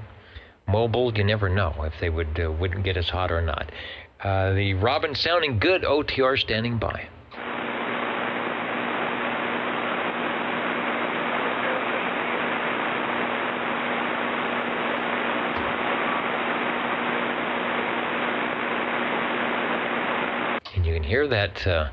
mobile, you never know if they wouldn't get as hot or not. The Robin sounding good, OTR standing by. Hear that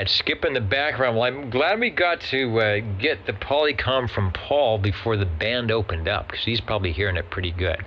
skip in the background. Well, I'm glad we got to get the Polycom from Paul before the band opened up, because he's probably hearing it pretty good.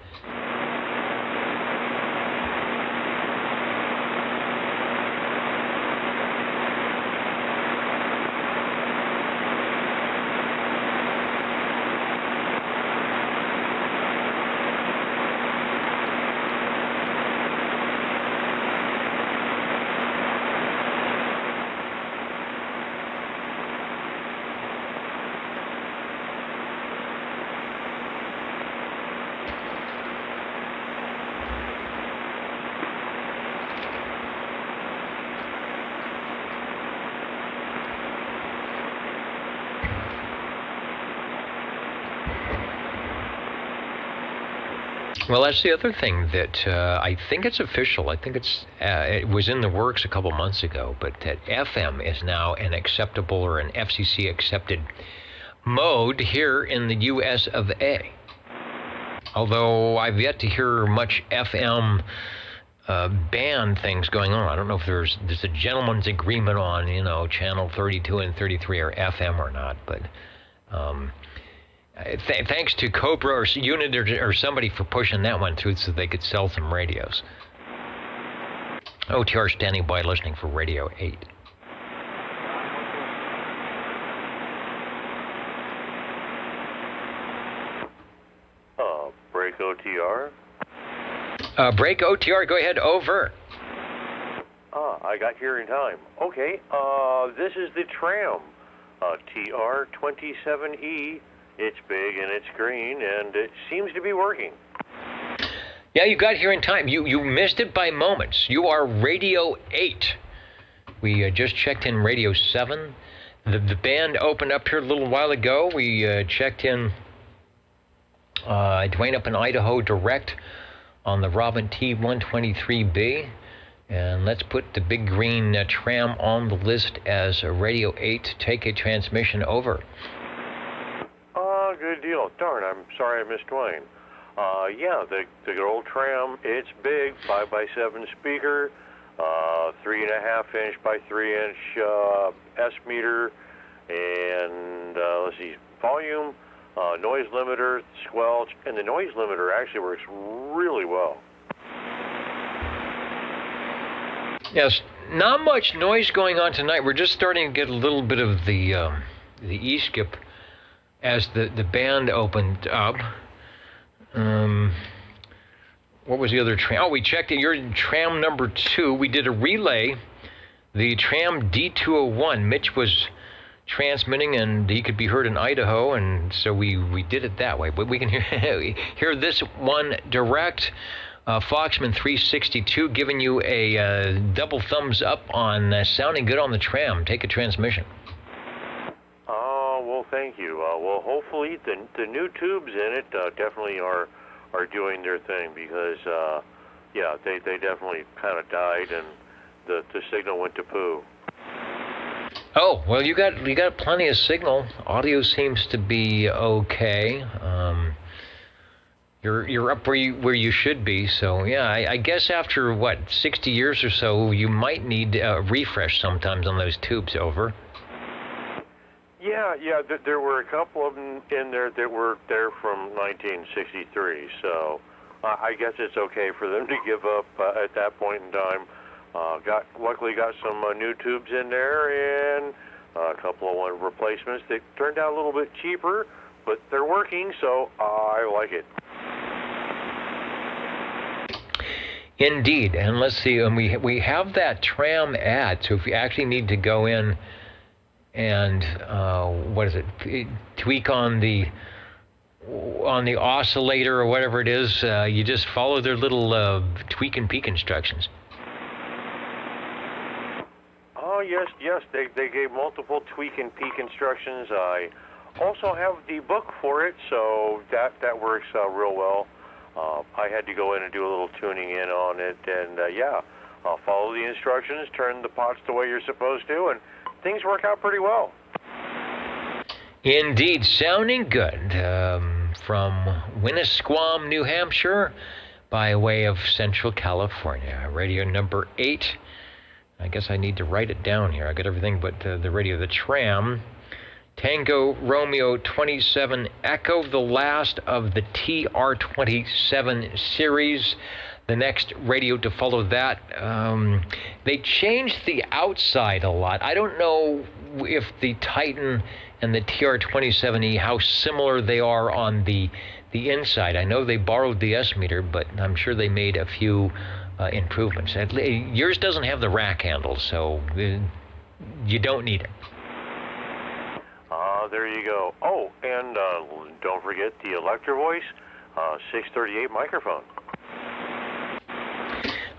Well, that's the other thing that I think it's official. I think it was in the works a couple months ago, but that FM is now an acceptable or an FCC accepted mode here in the US of A. Although I've yet to hear much FM band things going on. I don't know if there's a gentleman's agreement on, you know, channel 32 and 33 are FM or not, but thanks to Cobra or Unit or somebody for pushing that one through so they could sell some radios. OTR standing by listening for Radio 8. Break OTR? Break OTR, go ahead, over. I got here in time. Okay, this is the Tram, TR27E. It's big and it's green, and it seems to be working. Yeah, you got here in time. You missed it by moments. You are Radio 8. We just checked in Radio 7. The band opened up here a little while ago. We checked in Dwayne up in Idaho direct on the Robin T123B. And let's put the big green tram on the list as a Radio 8. Take a transmission, over. Good deal. Darn, I'm sorry I missed Dwayne. Yeah, the good old tram, it's big, 5x7 speaker, 3.5 inch by 3 inch S meter, and let's see, volume, noise limiter, squelch, and the noise limiter actually works really well. Yes, not much noise going on tonight. We're just starting to get a little bit of the E-skip as the band opened up. What was the other tram? Oh, we checked it. You're in tram number 2. We did a relay. The tram D201. Mitch was transmitting, and he could be heard in Idaho, and so we did it that way. But we can hear this one direct. Foxman 362 giving you a double thumbs up on sounding good on the tram. Take a transmission. Well, thank you. Well, hopefully the new tubes in it definitely are doing their thing, because yeah, they definitely kind of died and the signal went to poo. Oh, well, you got plenty of signal. Audio seems to be okay. You're up where you should be. So yeah, I guess after 60 years or so, you might need a refresh sometimes on those tubes, over. Yeah, there were a couple of them in there that were there from 1963, so I guess it's okay for them to give up at that point in time. Luckily got some new tubes in there, and a couple of replacements that turned out a little bit cheaper, but they're working, so I like it. Indeed, and let's see, and we have that tram ad, so if you actually need to go in and tweak on the oscillator or whatever it is, you just follow their little tweak and peak instructions. Oh yes, they gave multiple tweak and peak instructions. I also have the book for it, so that works real well. I had to go in and do a little tuning in on it, and follow the instructions, turn the pots the way you're supposed to, and things work out pretty well. Indeed, sounding good. From Winnisquam, New Hampshire, by way of Central California. Radio number 8. I guess I need to write it down here. I got everything but the radio. The tram. Tango Romeo 27 Echo, the last of the TR27 series. The next radio to follow that. They changed the outside a lot. I don't know if the Titan and the TR27E, how similar they are on the inside. I know they borrowed the S-meter, but I'm sure they made a few improvements. Yours doesn't have the rack handle, so you don't need it. There you go. Oh, and don't forget the Electro Voice 638 microphone.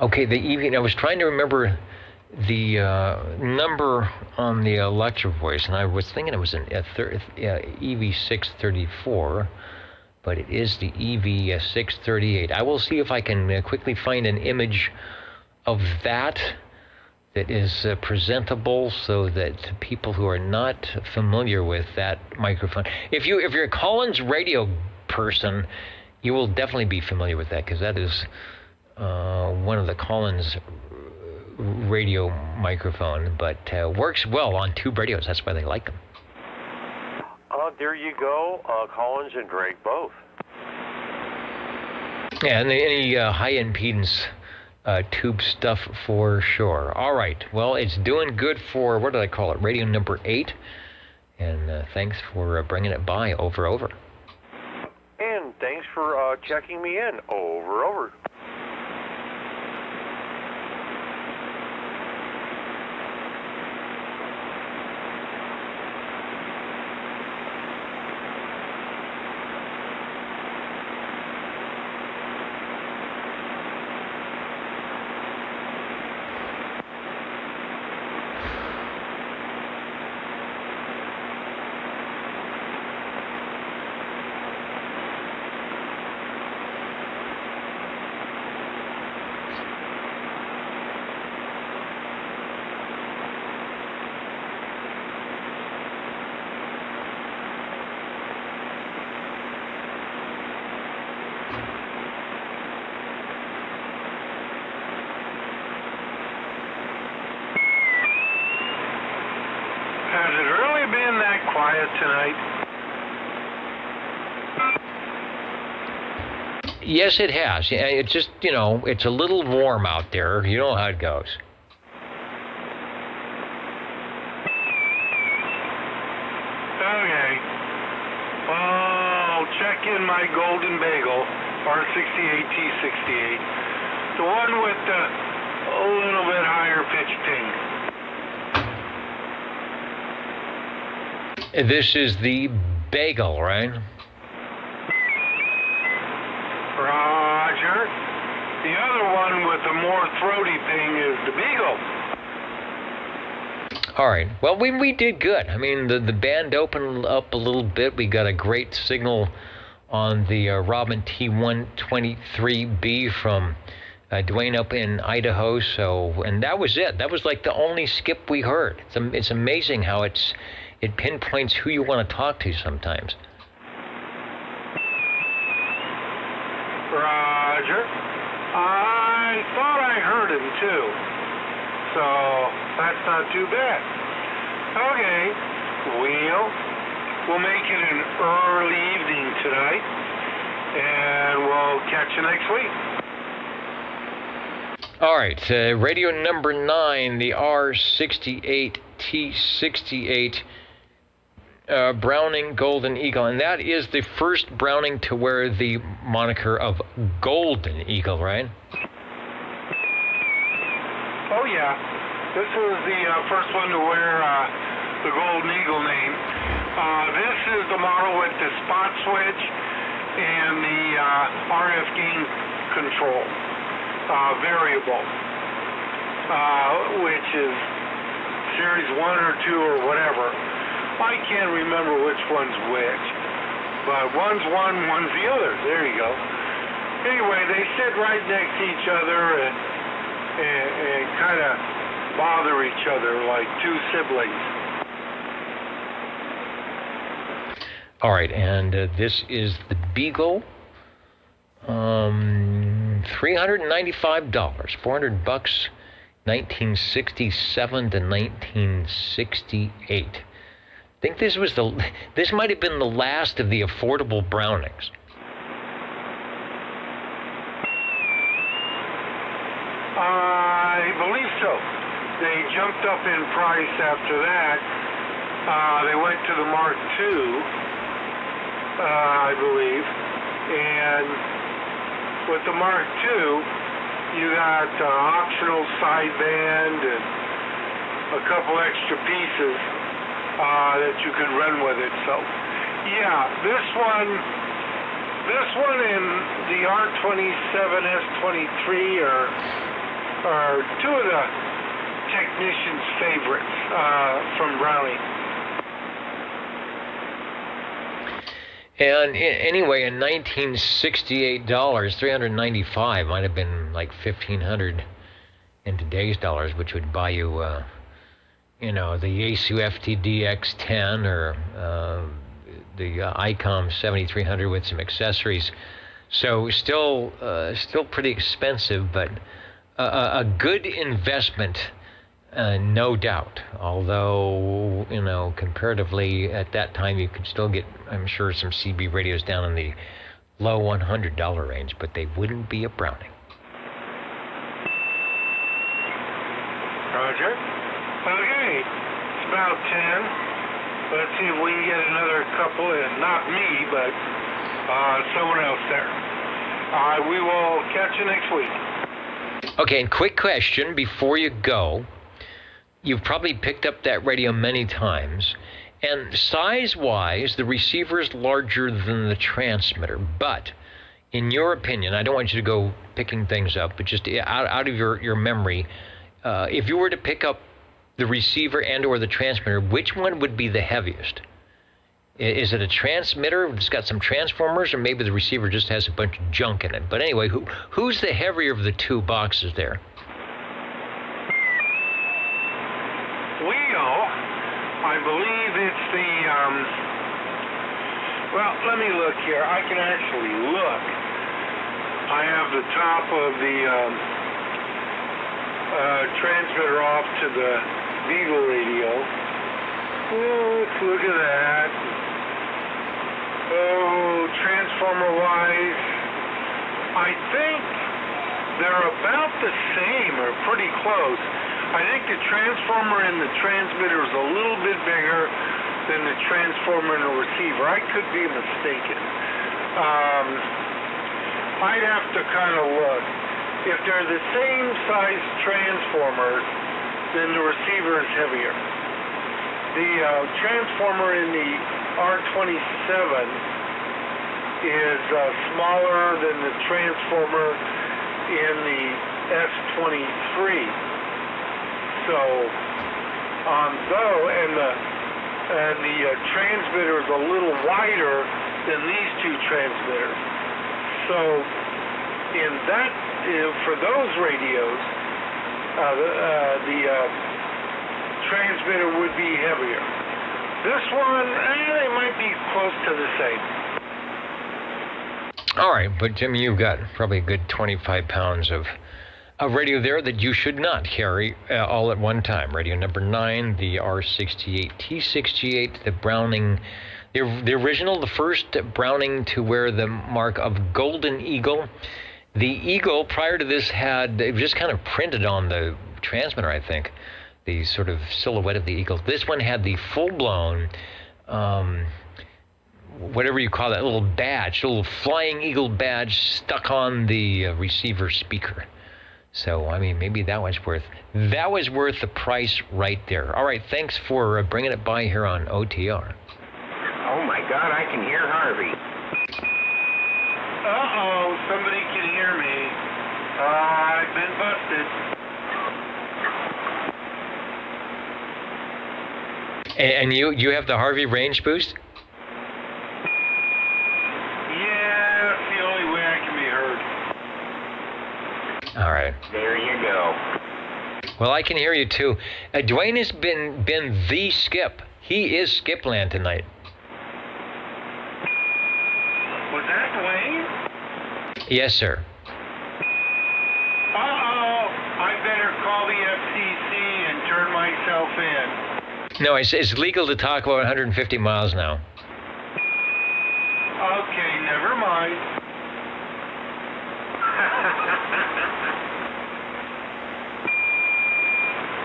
Okay, the EV. I was trying to remember the number on the Electro Voice, and I was thinking it was an EV634, but it is the EV638. I will see if I can quickly find an image of that is presentable, so that people who are not familiar with that microphone, if you're a Collins radio person, you will definitely be familiar with that, because that is one of the Collins radio microphone, but works well on tube radios. That's why they like them. There you go. Collins and Drake both. Yeah, and any high impedance tube stuff for sure. All right. Well, it's doing good for, what did I call it? Radio number 8. And thanks for bringing it by. Over. And thanks for checking me in. Over. Has it really been that quiet tonight? Yes, it has. Yeah, it's just, it's a little warm out there. You know how it goes. Okay. Oh, check in my Golden Bagel, R68T68. The one with the a little bit higher pitch ping. This is the bagel, right? Roger. The other one with the more throaty ping is the Beagle. All right. Well, we did good. I mean, the band opened up a little bit. We got a great signal on the Robin T123B from Dwayne up in Idaho. So, and that was it. That was like the only skip we heard. It's amazing how it pinpoints who you want to talk to sometimes. Roger. I thought I heard him too. So that's not too bad. Okay. We'll make it an early evening tonight, and we'll catch you next week. All right. Radio number 9, the R68T68. Browning Golden Eagle, and that is the first Browning to wear the moniker of Golden Eagle, right? Oh yeah, this is the first one to wear the Golden Eagle name. This is the model with the spot switch and the RF gain control variable, which is series 1 or 2 or whatever. I can't remember which one's which, but one's one, one's the other. There you go. Anyway, they sit right next to each other and kind of bother each other like two siblings. All right, and this is the Beagle. $395, $400, 1967 to 1968. I think this might have been the last of the affordable Brownings. I believe so. They jumped up in price after that. They went to the Mark II, I believe. And with the Mark II, you got optional sideband and a couple extra pieces that you could run with it. So, yeah, this one and the R27S23 are two of the technicians' favorites from Browning. And anyway, in 1968 dollars, $395 might have been like $1,500 in today's dollars, which would buy you, the Yaesu FTD X10 or the ICOM 7300 with some accessories. So still pretty expensive, but a good investment. No doubt. Although, comparatively at that time you could still get, I'm sure, some CB radios down in the low $100 range, but they wouldn't be a Browning. Roger. Okay, it's about 10. Let's see if we can get another couple in. Not me, but someone else there. We will catch you next week. Okay, and quick question before you go. You've probably picked up that radio many times, and size-wise, the receiver is larger than the transmitter. But, in your opinion, I don't want you to go picking things up, but just out of your memory, if you were to pick up the receiver and or the transmitter, which one would be the heaviest? Is it a transmitter that's got some transformers, or maybe the receiver just has a bunch of junk in it? But anyway, who's the heavier of the two boxes there? I believe it's the, well, let me look here. I can actually look. I have the top of the transmitter off to the Beagle radio. let's look at that. Oh, transformer-wise, I think they're about the same or pretty close. I think the transformer in the transmitter is a little bit bigger than the transformer in the receiver. I could be mistaken. I'd have to kind of look. If they're the same size transformers, then the receiver is heavier. The transformer in the R27 is smaller than the transformer in the S23. So, the transmitter is a little wider than these two transmitters. So, for those radios, the transmitter would be heavier. This one, they might be close to the same. All right, but Jim, you've got probably a good 25 pounds of radio there that you should not carry all at one time. Radio number 9, the R68 T68, the Browning, the original, the first Browning to wear the mark of Golden Eagle. The Eagle, prior to this, it was just kind of printed on the transmitter, I think, the sort of silhouette of the Eagle. This one had the full-blown, whatever you call that, little badge, little Flying Eagle badge stuck on the receiver speaker. So, I mean, maybe that was worth the price right there. All right, thanks for bringing it by here on OTR. Oh, my God, I can hear Harvey. Uh-oh, somebody can hear me. I've been busted. And you have the Harvey range boost? Yeah, that's the only way I can be heard. All right. There you go. Well, I can hear you too. Dwayne has been the Skip. He is Skipland tonight. Was that Dwayne? Yes, sir. Uh-oh, I better call the FCC and turn myself in. No, it's legal to talk about 150 miles now. Okay, never mind.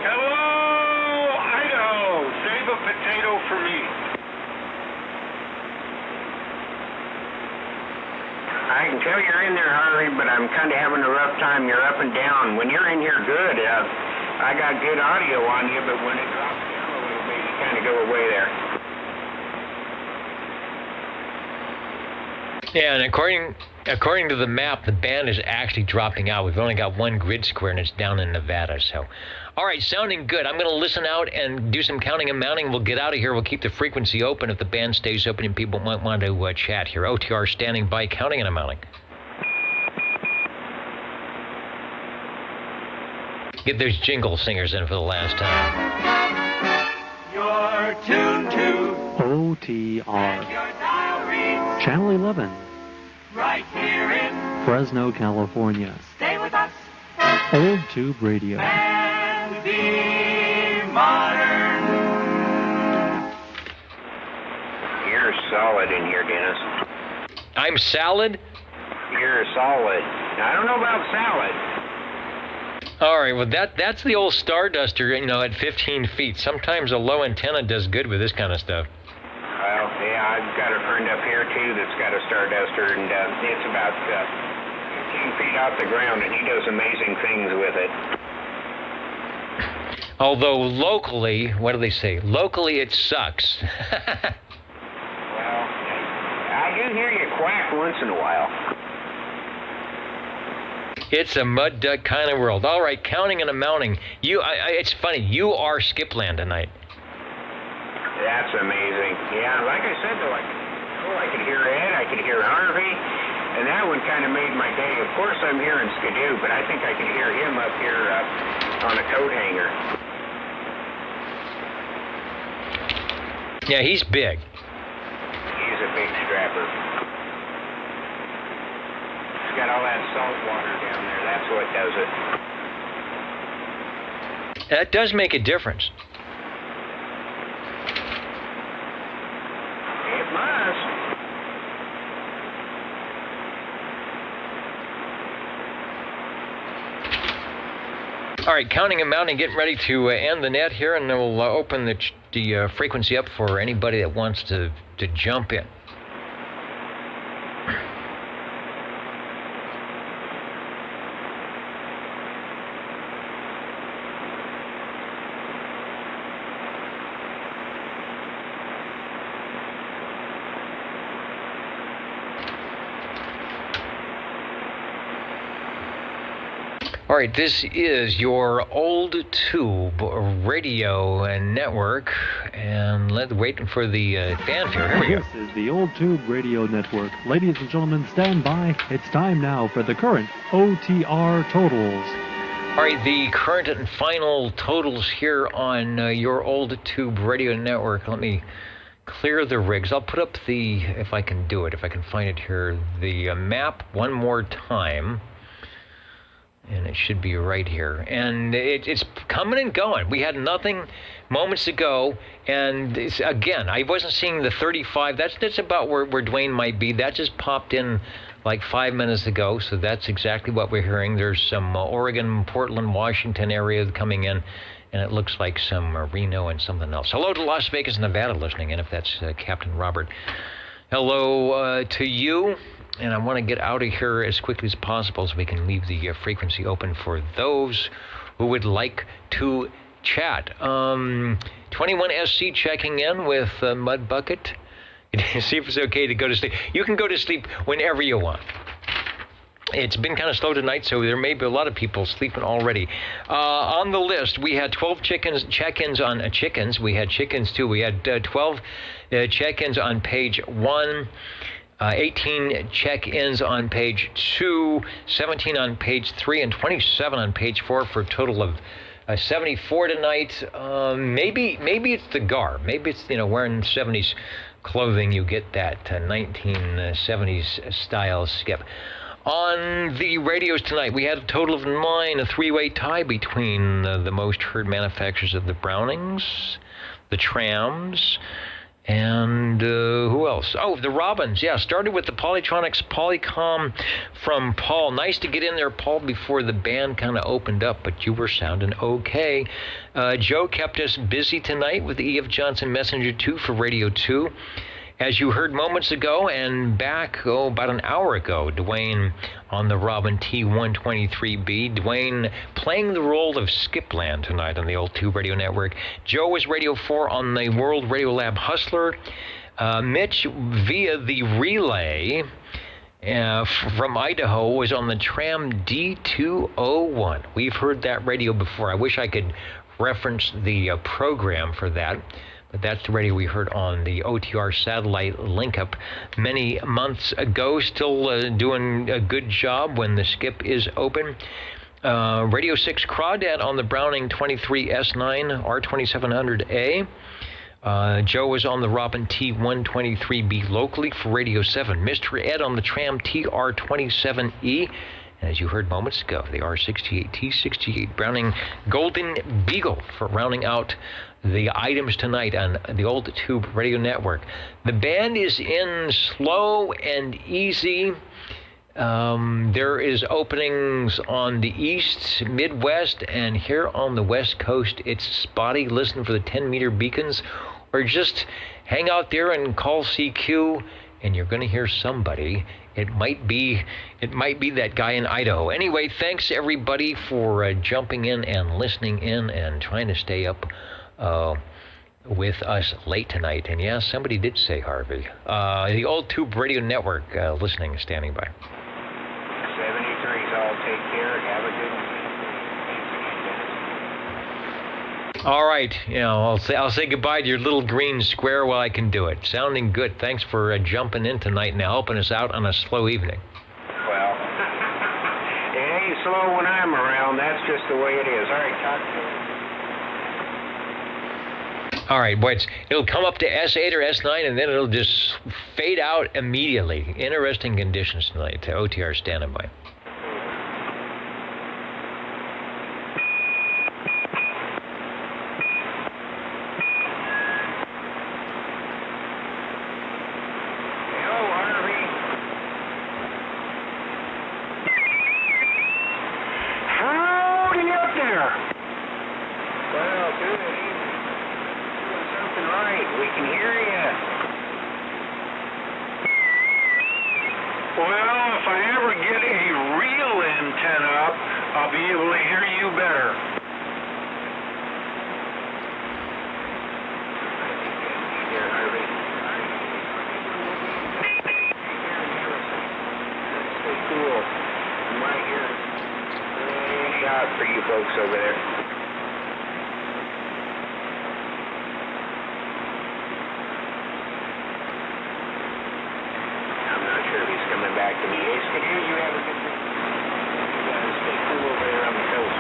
Hello, Idaho. Save a potato for me. I can tell you're in there, Harvey, but I'm kind of having a rough time. You're up and down. When you're in here good, I got good audio on you, but when it drops down a little bit, you kind of go away there. Yeah, and according to the map, the band is actually dropping out. We've only got one grid square, and it's down in Nevada. So, all right, sounding good. I'm going to listen out and do some counting and mounting. We'll get out of here. We'll keep the frequency open if the band stays open and people might want to chat here. OTR standing by, counting and mounting. Get those jingle singers in for the last time. You're tuned to OTR. Channel 11. Right here in Fresno, California. Stay with us. Old Tube Radio. And be modern. You're solid in here, Dennis. I'm salad? You're solid. Now, I don't know about salad. All right, well, that's the old Starduster, at 15 feet. Sometimes a low antenna does good with this kind of stuff. Well, yeah, I've got a friend up here, too, that's got a Starduster, and it's about 15 feet off the ground, and he does amazing things with it. Although locally, what do they say? Locally, it sucks. Well, I do hear you quack once in a while. It's a mud duck kind of world. All right, counting and mounting. It's funny. You are Skipland tonight. That's amazing. Yeah, like I said, though, I could hear Ed, I could hear Harvey, and that one kind of made my day. Of course, I'm hearing Skidoo, but I think I can hear him up here on a coat hanger. Yeah, he's big. He's a big strapper. He's got all that salt water down there. That's what does it. That does make a difference. All right, counting them out and getting ready to end the net here, and then we'll open the frequency up for anybody that wants to jump in. All right, this is your old tube radio network, and let's wait for the fanfare. Here we go. This is the old tube radio network. Ladies and gentlemen, stand by. It's time now for the current OTR totals. All right, the current and final totals here on your old tube radio network. Let me clear the rigs. I'll put up the, if I can do it, if I can find it here, the map one more time. And it should be right here. And it's coming and going. We had nothing moments ago. And again, I wasn't seeing the 35. That's about where Dwayne might be. That just popped in like 5 minutes ago. So that's exactly what we're hearing. There's some Oregon, Portland, Washington area coming in. And it looks like some Reno and something else. Hello to Las Vegas, Nevada listening in, if that's Captain Robert. Hello to you. And I want to get out of here as quickly as possible so we can leave the frequency open for those who would like to chat. 21SC checking in with Mud Bucket. See if it's okay to go to sleep. You can go to sleep whenever you want. It's been kind of slow tonight, so there may be a lot of people sleeping already. On the list, we had 12 check-ins on chickens. We had chickens, too. We had 12 check-ins on page 1. 18 check-ins on page 2, 17 on page 3, and 27 on page 4 for a total of 74 tonight. Maybe it's the garb. Maybe it's, wearing 70s clothing. You get that 1970s style skip. On the radios tonight, we had a total of 9, a three-way tie between the most heard manufacturers of the Brownings, the Trams, and who else? Oh, the Robins. Yeah, started with the Polytronics Polycom from Paul. Nice to get in there, Paul, before the band kind of opened up, but you were sounding okay. Joe kept us busy tonight with the E.F. Johnson Messenger 2 for Radio 2. As you heard moments ago and back, about an hour ago, Dwayne on the Robin T123B. Dwayne playing the role of Skipland tonight on the old Tube Radio Network. Joe was Radio 4 on the World Radio Lab Hustler. Mitch, via the relay from Idaho, was on the Tram D201. We've heard that radio before. I wish I could reference the program for that. But that's the radio we heard on the OTR satellite link-up many months ago. Still doing a good job when the skip is open. Radio 6 Crawdad on the Browning 23S9 R2700A. Joe was on the Robin T123B locally for Radio 7. Mr. Ed on the Tram TR27E. As you heard moments ago, the R68 T68 Browning Golden Beagle for rounding out the items tonight on the old Tube Radio Network. The band is in slow and easy. There is openings on the East, Midwest, and here on the West Coast, it's spotty. Listen for the 10-meter beacons, or just hang out there and call CQ, and you're going to hear somebody. It might be that guy in Idaho. Anyway, thanks everybody for jumping in and listening in and trying to stay up with us late tonight. And yeah, somebody did say Harvey. The old Tube Radio Network listening, standing by. 73's all take care. Have a good one. All right, I'll say goodbye to your little green square while I can do it. Sounding good. Thanks for jumping in tonight and helping us out on a slow evening. Well, it ain't slow when I'm around. That's just the way it is. All right, talk to you. All right, boy, it'll come up to S8 or S9, and then it'll just fade out immediately. Interesting conditions tonight. OTR standing by. Howdy up there. We can hear you. Well, if I ever get a real antenna up, I'll be able to hear you better. Here, Harvey. Stay cool. I'm right here. Shot for you folks over there. I'm not sure if he's coming back to me. Hey, stay here. You have a good day. You gotta stay cool over there on the coast.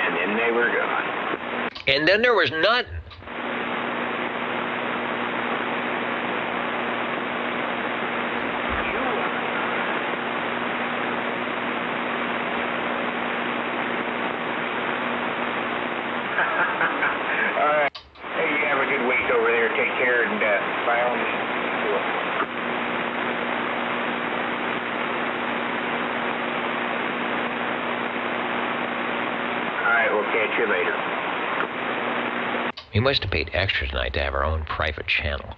And then they were gone. And then there was nothing. All right. Hey, you have a good week over there. Take care, and by all means, be cool. All right, we'll catch you later. We must have paid extra tonight to have our own private channel.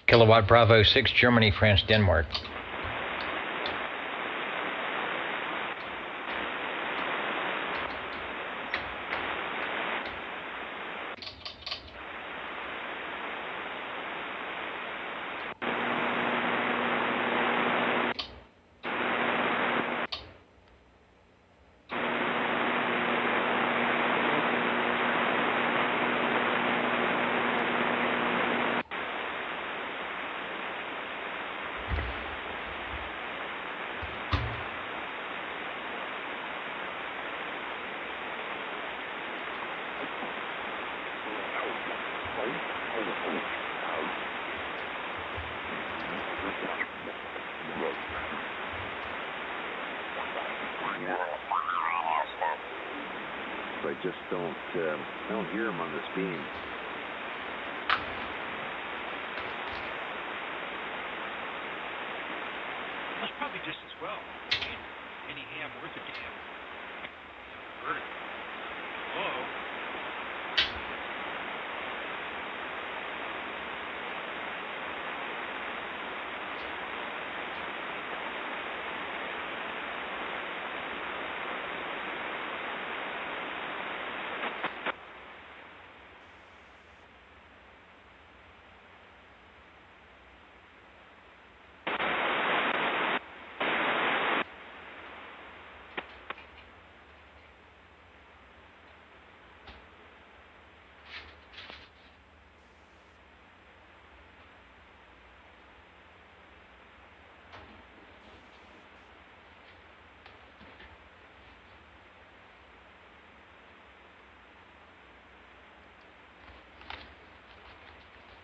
Kilowatt Bravo 6, Germany, France, Denmark. I just don't hear him on this beam. That's probably just as well. Any ham worth a damn. Vertical. Whoa.